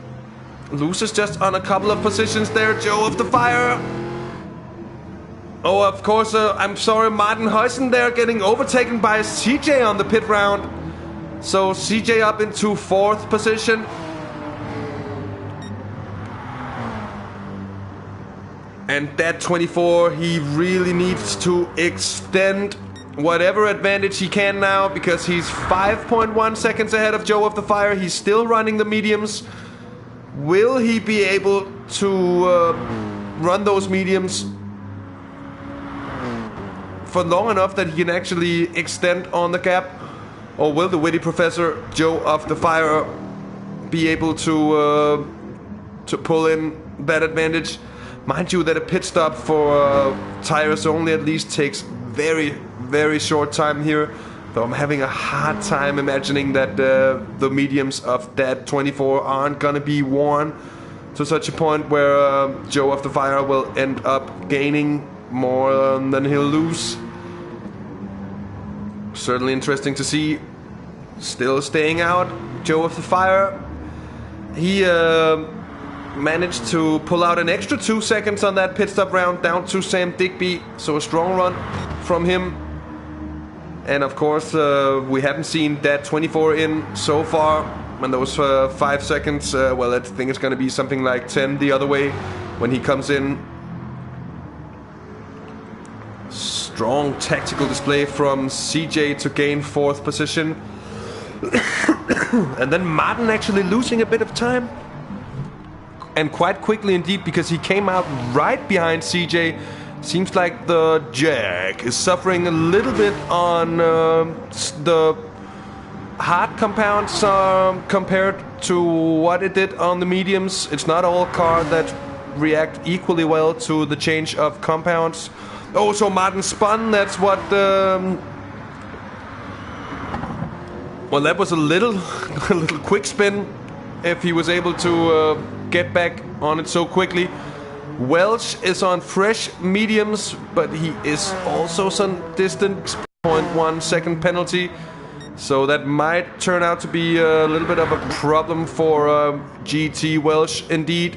loses just on a couple of positions there. Joe of the Fire. Oh, of course, I'm sorry, Martin Huizen there getting overtaken by CJ on the pit round. So CJ up into 4th position. And that 24, he really needs to extend whatever advantage he can now, because he's 5.1 seconds ahead of Joe of the Fire. He's still running the mediums. Will he be able to run those mediums for long enough that he can actually extend on the gap? Or will the witty professor Joe of the Fire be able to pull in that advantage? Mind you that a pit stop for tires only at least takes very short time here. Though I'm having a hard time imagining that the mediums of that 24 aren't gonna be worn to such a point where Joe of the Fire will end up gaining more than he'll lose. Certainly interesting to see. Still staying out, Joe of the Fire. He managed to pull out an extra 2 seconds on that pit stop round down to Sam Digby. So a strong run from him. And of course, we haven't seen that 24 in so far. And those 5 seconds, well, I think it's going to be something like 10 the other way when he comes in. Strong tactical display from CJ to gain 4th position. And then Martin actually losing a bit of time. And quite quickly indeed, because he came out right behind CJ. Seems like the Jag is suffering a little bit on the hard compounds compared to what it did on the mediums. It's not all cars that react equally well to the change of compounds. Oh, so Martin spun. That's what... well, that was a little quick spin if he was able to get back on it so quickly. Welch is on fresh mediums, but he is also some distance 0.1 second penalty. So that might turn out to be a little bit of a problem for GT Welsh indeed.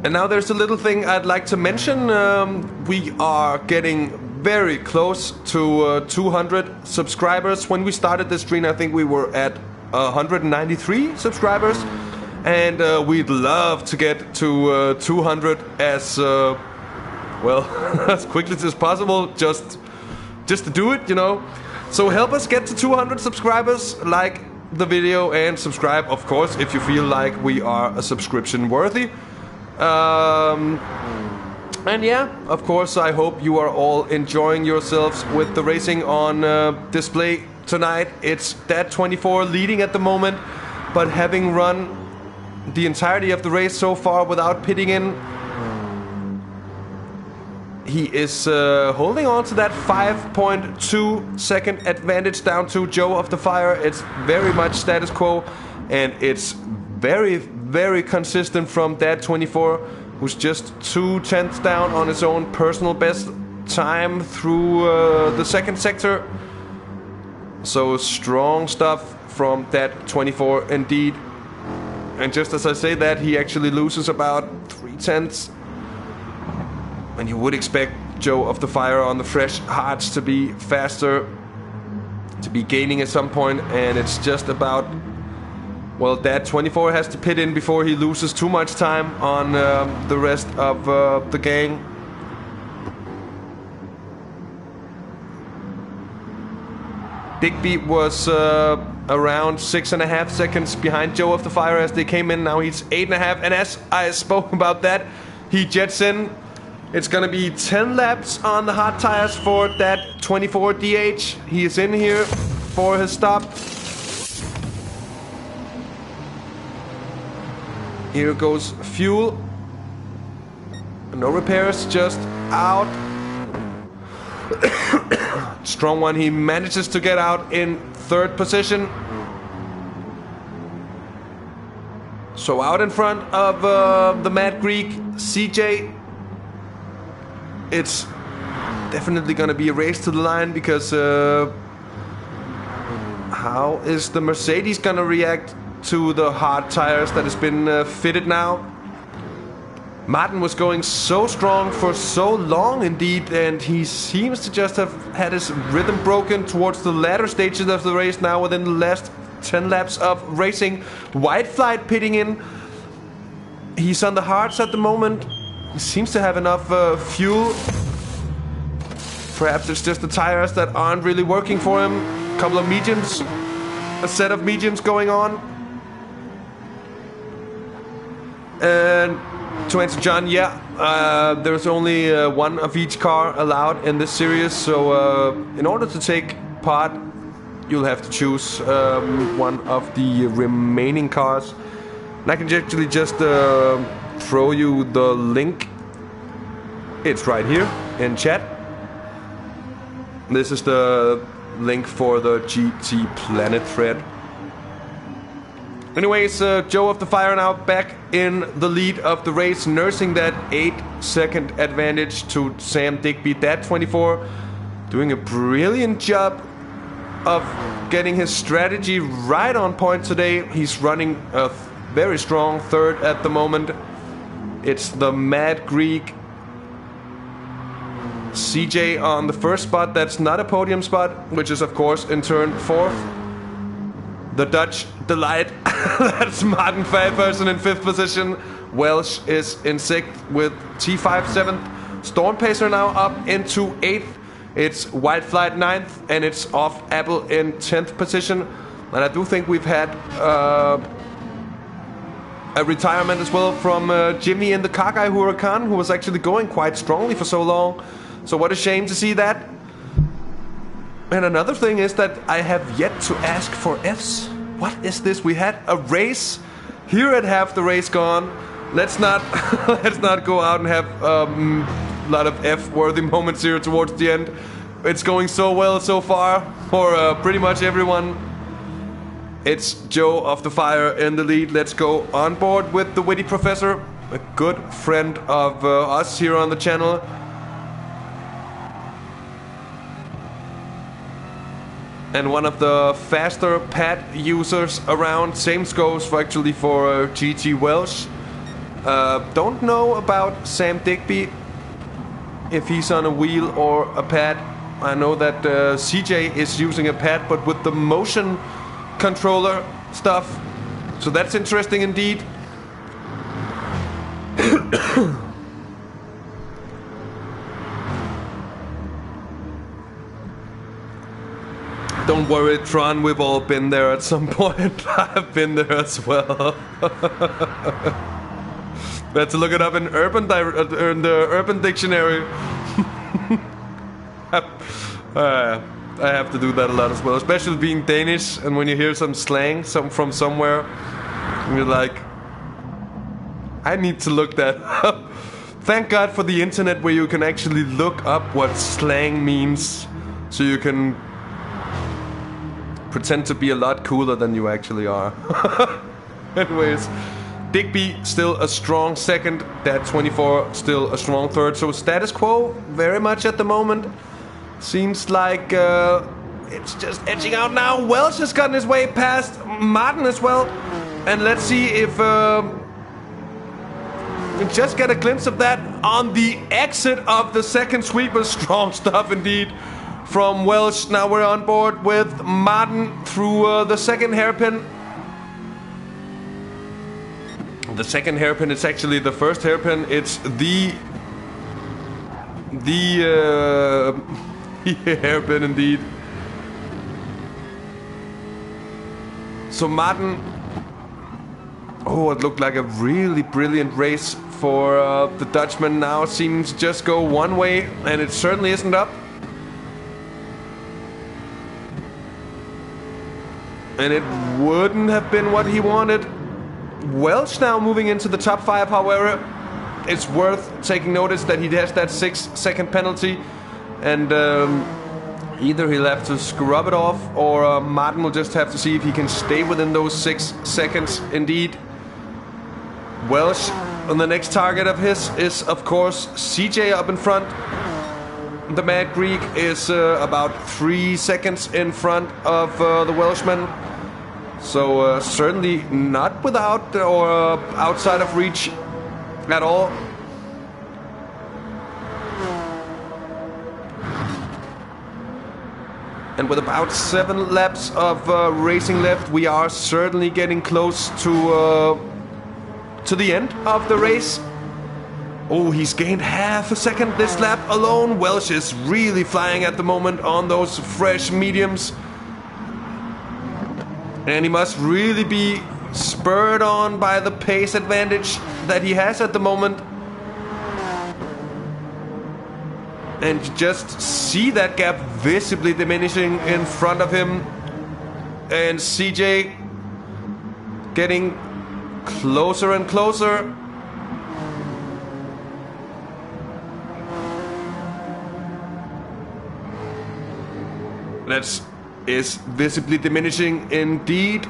And now there's a little thing I'd like to mention. We are getting very close to 200 subscribers. When we started this stream, I think we were at 193 subscribers. And we'd love to get to 200 as well as quickly as possible, just to do it, you know. So help us get to 200 subscribers, like the video and subscribe, of course, if you feel like we are a subscription worthy. And yeah, of course, I hope you are all enjoying yourselves with the racing on display tonight. It's DirtenDK leading at the moment, but having run the entirety of the race so far without pitting in, he is holding on to that 5.2 second advantage down to Joe of the Fire. It's very much status quo, and it's very, very consistent from DirtenDK, who's just 2/10 down on his own personal best time through the second sector. So strong stuff from DirtenDK indeed. And just as I say that, he actually loses about 3/10. And you would expect Joe of the Fire on the fresh hards to be faster, to be gaining at some point, and it's just about, well, DirtenDK has to pit in before he loses too much time on the rest of the gang. Digby was around 6.5 seconds behind Joe of the Fire as they came in. Now he's 8.5, and as I spoke about that, he jets in. It's gonna be 10 laps on the hard tires for DirtenDK DH. He is in here for his stop. Here goes fuel. No repairs, just out. Strong one, he manages to get out in third position. So out in front of the Mad Greek, CJ. It's definitely gonna be a race to the line, because how is the Mercedes gonna react to the hard tires that has been fitted now? Martin was going so strong for so long indeed, and he seems to just have had his rhythm broken towards the latter stages of the race now within the last 10 laps of racing. White Flight pitting in. He's on the hards at the moment. He seems to have enough fuel. Perhaps it's just the tires that aren't really working for him. A couple of mediums. A set of mediums going on. And to answer John, yeah, there's only one of each car allowed in this series. So in order to take part, you'll have to choose one of the remaining cars. And I can actually just throw you the link. It's right here in chat. This is the link for the GTPlanet thread. Anyways, Joe of the Fire now back in the lead of the race, nursing that 8-second advantage to Sam Digby. DirtenDK doing a brilliant job of getting his strategy right on point today. He's running a very strong third at the moment. It's the Mad Greek. CJ on the first spot, that's not a podium spot, which is of course in turn fourth. The Dutch Delight, that's Martin Fairperson in 5th position. Welsh is in 6th with T5 7th. Storm Pacer now up into 8th. It's White Flight 9th, and it's Off Apple in 10th position. And I do think we've had a retirement as well from Jimmy in the car guy Huracan, who was actually going quite strongly for so long. So what a shame to see that. And another thing is that I have yet to ask for Fs. What is this? We had a race here at half the race gone. Let's not let's not go out and have a lot of F-worthy moments here towards the end. It's going so well so far for pretty much everyone. It's Joe of the Fire in the lead. Let's go on board with the Witty Professor. a good friend of us here on the channel. And one of the faster pad users around. Same goes for actually for GT Welsh. Don't know about Sam Digby, if he's on a wheel or a pad. I know that CJ is using a pad, but with the motion controller stuff. So that's interesting indeed. Don't worry, Tron, we've all been there at some point. I've been there as well. We had to look it up in the Urban Dictionary. I have to do that a lot as well, especially being Danish, and when you hear some slang from somewhere, and you're like, I need to look that up. Thank God for the internet where you can actually look up what slang means, so you can pretend to be a lot cooler than you actually are. Anyways, Digby still a strong second, Dat24 still a strong third, so status quo very much at the moment. Seems like it's just edging out now. Welsh has gotten his way past Martin as well. And let's see if we just get a glimpse of that on the exit of the second sweeper. Strong stuff indeed from Welsh. Now we're on board with Martin through the second hairpin. The second hairpin is actually the first hairpin. It's the hairpin indeed. So Martin, oh, it looked like a really brilliant race for the Dutchman. Now seems to just go one way, and it certainly isn't up. And it wouldn't have been what he wanted. Welsh now moving into the top 5, however. It's worth taking notice that he has that 6-second penalty. And either he'll have to scrub it off, or Martin will just have to see if he can stay within those 6 seconds indeed. Welsh, and the next target of his is, of course, CJ up in front. The Mad Greek is about 3 seconds in front of the Welshman. So certainly not without or outside of reach at all. And with about 7 laps of racing left, we are certainly getting close to the end of the race. Oh, he's gained half a second this lap alone. Welsh is really flying at the moment on those fresh mediums. And he must really be spurred on by the pace advantage that he has at the moment. And you just see that gap visibly diminishing in front of him. And CJ getting closer and closer. That is visibly diminishing indeed.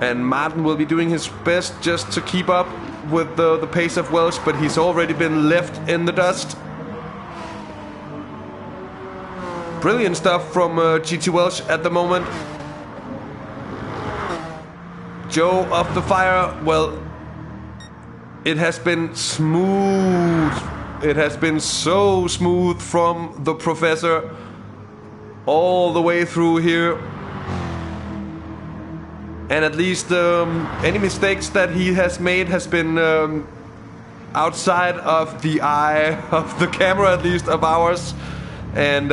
And Martin will be doing his best just to keep up with the pace of Welsh, but he's already been left in the dust. Brilliant stuff from GT Welsh at the moment. Joe of the Fire, well, it has been smooth. It has been so smooth from the Professor all the way through here. And at least any mistakes that he has made has been outside of the eye of the camera, at least of ours. And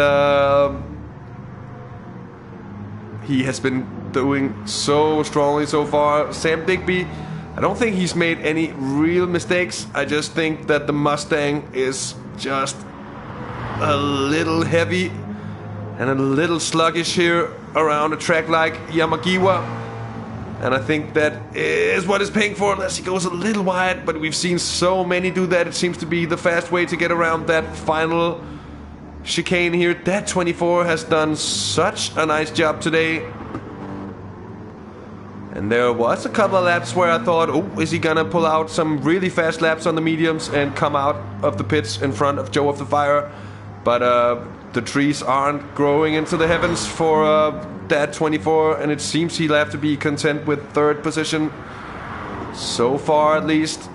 he has been doing so strongly so far. Sam Digby, I don't think he's made any real mistakes. I just think that the Mustang is just a little heavy and a little sluggish here around a track like Yamagiwa. And I think that is what is paying for, unless he goes a little wide. But we've seen so many do that. It seems to be the fast way to get around that final chicane here. Dat24 has done such a nice job today. And there was a couple of laps where I thought, oh, is he gonna pull out some really fast laps on the mediums and come out of the pits in front of Joe of the Fire? But the trees aren't growing into the heavens for Dad 24, and it seems he'll have to be content with third position. So far, at least.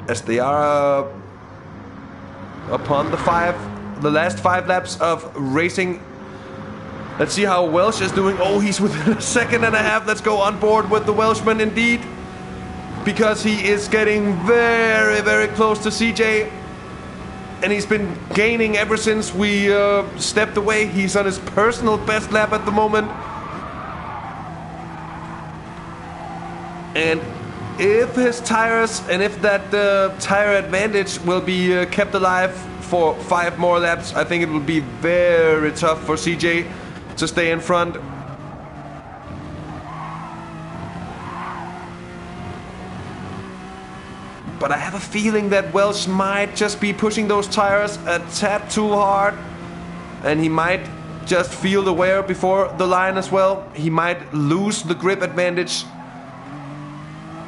As they are upon the last 5 laps of racing. Let's see how Welsh is doing. Oh, he's within a second and a half. Let's go on board with the Welshman indeed. Because he is getting very, very close to CJ. And he's been gaining ever since we stepped away. He's on his personal best lap at the moment. And if his tires, and if that tire advantage will be kept alive for 5 more laps, I think it will be very tough for CJ to stay in front. But I have a feeling that Welsh might just be pushing those tires a tad too hard. And he might just feel the wear before the line as well. He might lose the grip advantage.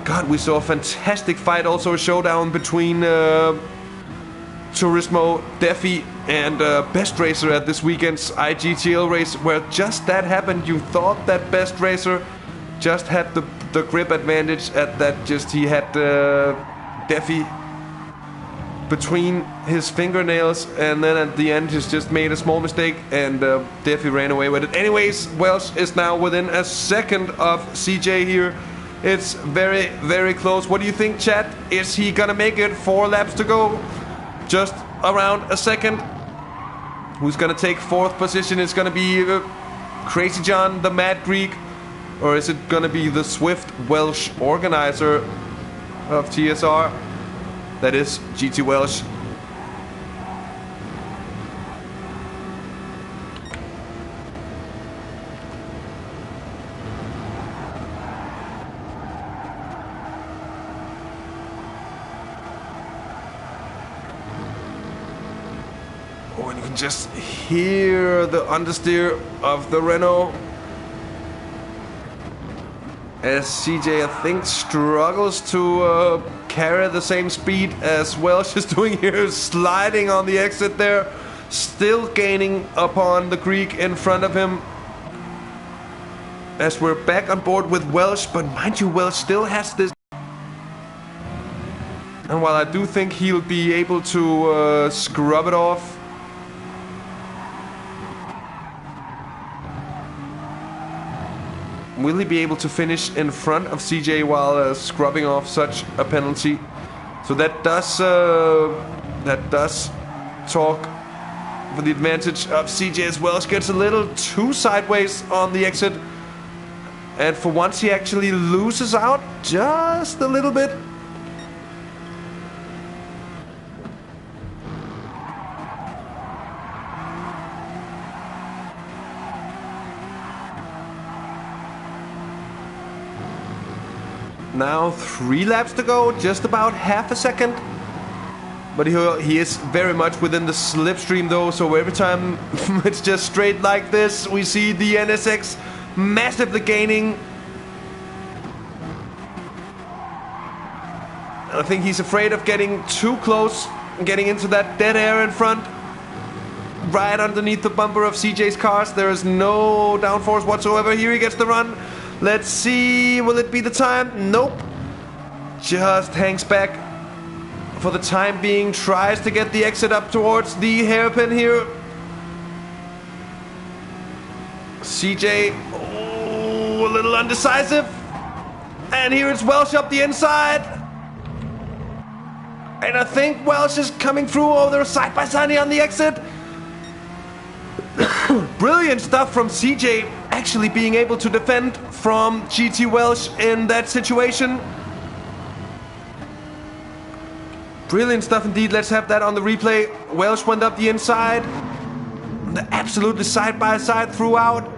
God, we saw a fantastic fight, also a showdown between Turismo, Defi, and Best Racer at this weekend's IGTL race, where just that happened. You thought that Best Racer just had the grip advantage, at that just he had Defi between his fingernails, and then at the end he's just made a small mistake and Defi ran away with it. Anyways, Welsh is now within a second of CJ here. It's very, very close. What do you think, chat? Is he gonna make it? 4 laps to go. Just around a second. Who's gonna take 4th position? It's gonna be Crazy John, the Mad Greek, or is it gonna be the swift Welsh organizer of TSR? That is GT Welsh. Oh, and you can just hear the understeer of the Renault. As CJ, I think, struggles to carry the same speed as Welsh is doing here, sliding on the exit there, still gaining upon the Greek in front of him. As we're back on board with Welsh, but mind you, Welsh still has this. And while I do think he'll be able to scrub it off, will he be able to finish in front of CJ while scrubbing off such a penalty? So that does talk for the advantage of CJ as well. Gets a little too sideways on the exit, and for once he actually loses out just a little bit. Now 3 laps to go, just about half a second. But he is very much within the slipstream though, so every time it's just straight like this, we see the NSX massively gaining. I think he's afraid of getting too close and getting into that dead air in front. Right underneath the bumper of CJ's cars. There is no downforce whatsoever. Here he gets the run. Let's see, will it be the time? Nope. Just hangs back for the time being. Tries to get the exit up towards the hairpin here. CJ, oh, a little undecisive. And here it's Welsh up the inside. And I think Welsh is coming through. Oh, they're side by side on the exit. Brilliant stuff from CJ, actually being able to defend from GT Welsh in that situation. Brilliant stuff indeed. Let's have that on the replay. Welsh went up the inside. They're absolutely side by side throughout.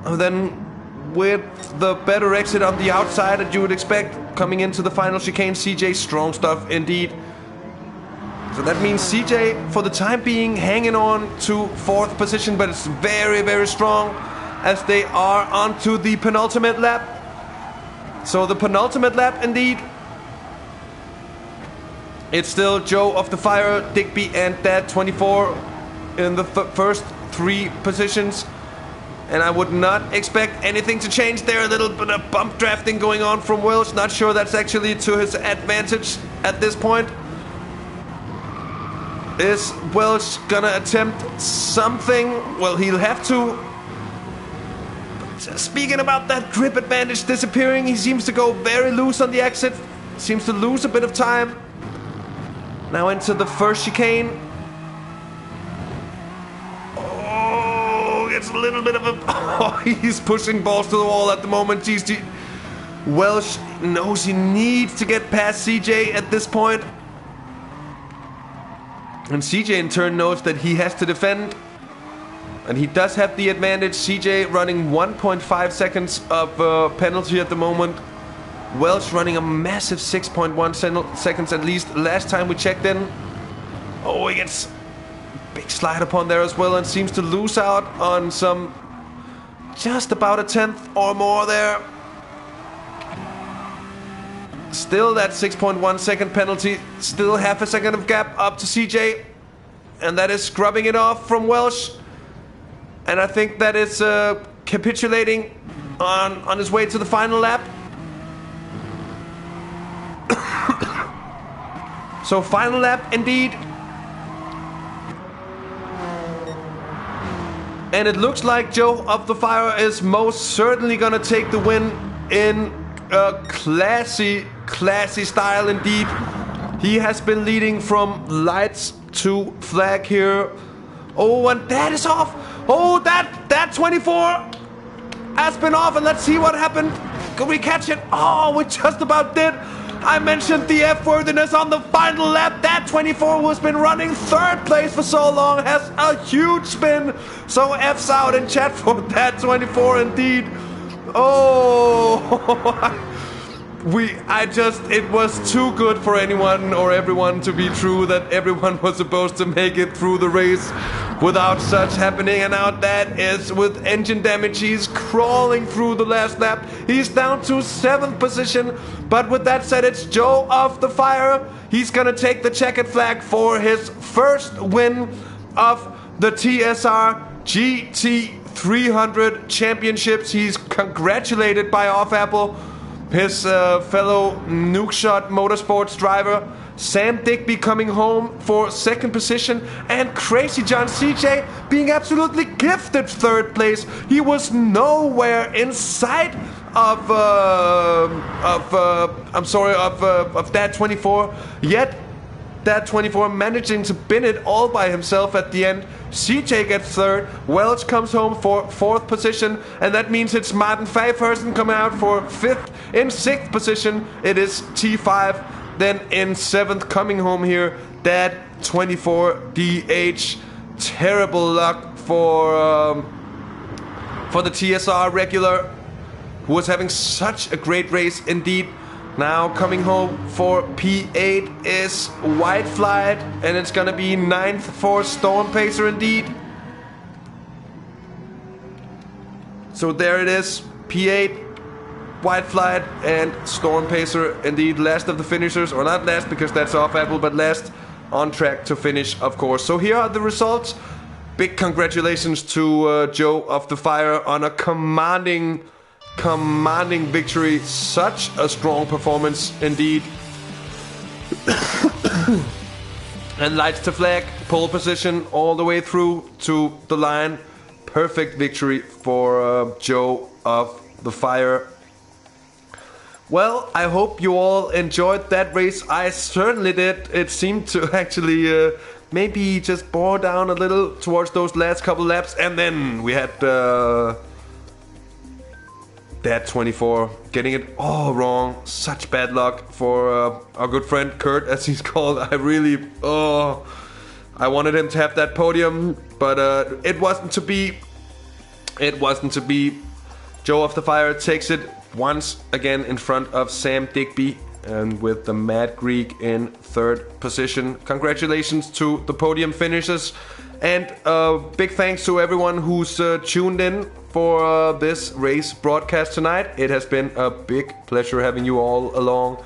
And then with the better exit on the outside that you would expect coming into the final chicane, CJ, strong stuff indeed. So that means CJ, for the time being, hanging on to 4th position, but it's very, very strong as they are onto the penultimate lap. So the penultimate lap, indeed. It's still Joe of the Fire, Digby, and Dad24 in the first 3 positions. And I would not expect anything to change there. A little bit of bump drafting going on from Welsh. Not sure that's actually to his advantage at this point. Is Welsh gonna attempt something? Well, he'll have to. Speaking about that grip advantage disappearing, he seems to go very loose on the exit. Seems to lose a bit of time. Now into the first chicane. Oh, it's a little bit of a... Oh, he's pushing balls to the wall at the moment. GT Welsh knows he needs to get past CJ at this point. And CJ in turn knows that he has to defend. And he does have the advantage. CJ running 1.5 seconds of penalty at the moment. Welsh running a massive 6.1 seconds at least last time we checked in. Oh, he gets a big slide upon there as well and seems to lose out on some just about a 10th or more there. Still that 6.1 second penalty. Still half a second of gap up to CJ. And that is scrubbing it off from Welsh. And I think that is capitulating on his way to the final lap. So final lap indeed. And it looks like Joe of the Fire is most certainly gonna take the win in a classy style indeed. He has been leading from lights to flag here. Oh, and that is off. Oh, that 24 has been off, and let's see what happened. Could we catch it? Oh, we just about did. I mentioned the F-worthiness on the final lap. That 24 who's been running 3rd place for so long has a huge spin. So F's out in chat for that 24 indeed. Oh, it was too good for anyone or everyone to be true that everyone was supposed to make it through the race without such happening. And now that is with engine damage. He's crawling through the last lap. He's down to 7th position. But with that said, it's Joe of the Fire. He's gonna take the checkered flag for his first win of the TSR GT300 Championships. He's congratulated by Off Apple, his fellow Nukeshot Motorsports driver. Sam Digby coming home for 2nd position, and Crazy John CJ being absolutely gifted 3rd place. He was nowhere in sight of that 24. Yet that 24 managing to bin it all by himself at the end. CJ gets 3rd. Welch comes home for 4th position, and that means it's Martin Pfeiffersen coming out for 5th. In 6th position, it is T5. Then in 7th, coming home here, Dad 24 DH. Terrible luck for the TSR regular, who was having such a great race indeed. Now coming home for P8 is White Flight, and it's gonna be 9th for Storm Pacer indeed. So there it is, P8, White Flight, and Storm Pacer indeed. Last of the finishers, or not last because that's Off Apple, but last on track to finish, of course. So here are the results. Big congratulations to Joe of the Fire on a commanding victory. Such a strong performance indeed. And lights to flag, pole position all the way through to the line. Perfect victory for Joe of the Fire. Well, I hope you all enjoyed that race. I certainly did. It seemed to actually maybe just bore down a little towards those last couple laps, and then we had that 24 getting it all wrong. Such bad luck for our good friend Kurt, as he's called. I wanted him to have that podium, but it wasn't to be. It wasn't to be. Joe of the Fire takes it once again in front of Sam Digby and with the Mad Greek in 3rd position. Congratulations to the podium finishers, and big thanks to everyone who's tuned in for this race broadcast tonight. It has been a big pleasure having you all along,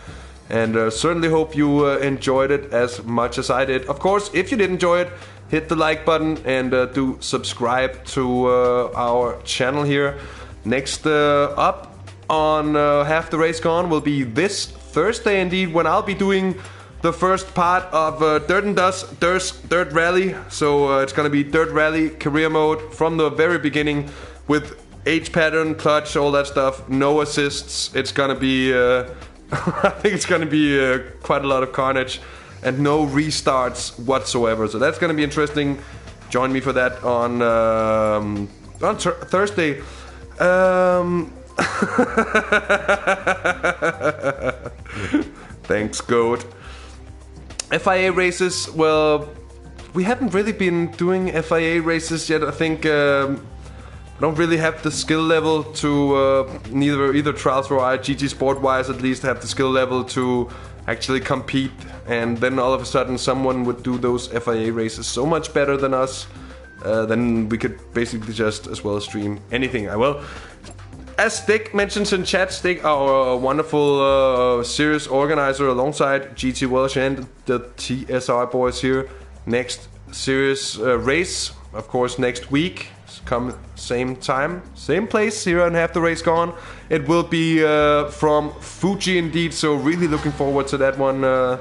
and certainly hope you enjoyed it as much as I did. Of course, if you did enjoy it, hit the like button and do subscribe to our channel here. Next up on Half the Race Gone will be this Thursday indeed, when I'll be doing the first part of Dirt Rally. So it's gonna be Dirt Rally career mode from the very beginning, with H pattern, clutch, all that stuff, no assists. It's gonna be I think it's gonna be quite a lot of carnage and no restarts whatsoever. So that's gonna be interesting. Join me for that on Thursday. Thanks, Goat. FIA races, well, we haven't really been doing FIA races yet. I think I don't really have the skill level to either Trials for I, GT Sport wise at least, have the skill level to actually compete. And then all of a sudden someone would do those FIA races so much better than us, then we could basically just as well stream anything. I will. As Stick mentions in chat, Stick, our wonderful series organizer alongside GT Welsh and the TSR boys here. Next series race, of course, next week. Come same time, same place here on Half the Race Gone. It will be from Fuji indeed, so really looking forward to that one. I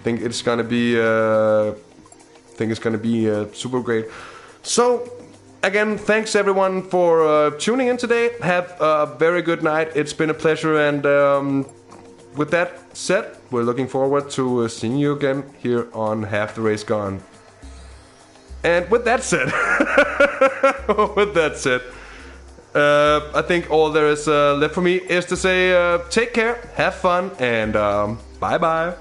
think it's gonna be super great. So again, thanks everyone for tuning in today. Have a very good night. It's been a pleasure, and with that said, we're looking forward to seeing you again here on Half the Race Gone. And with that said, I think all there is left for me is to say take care, have fun, and bye-bye.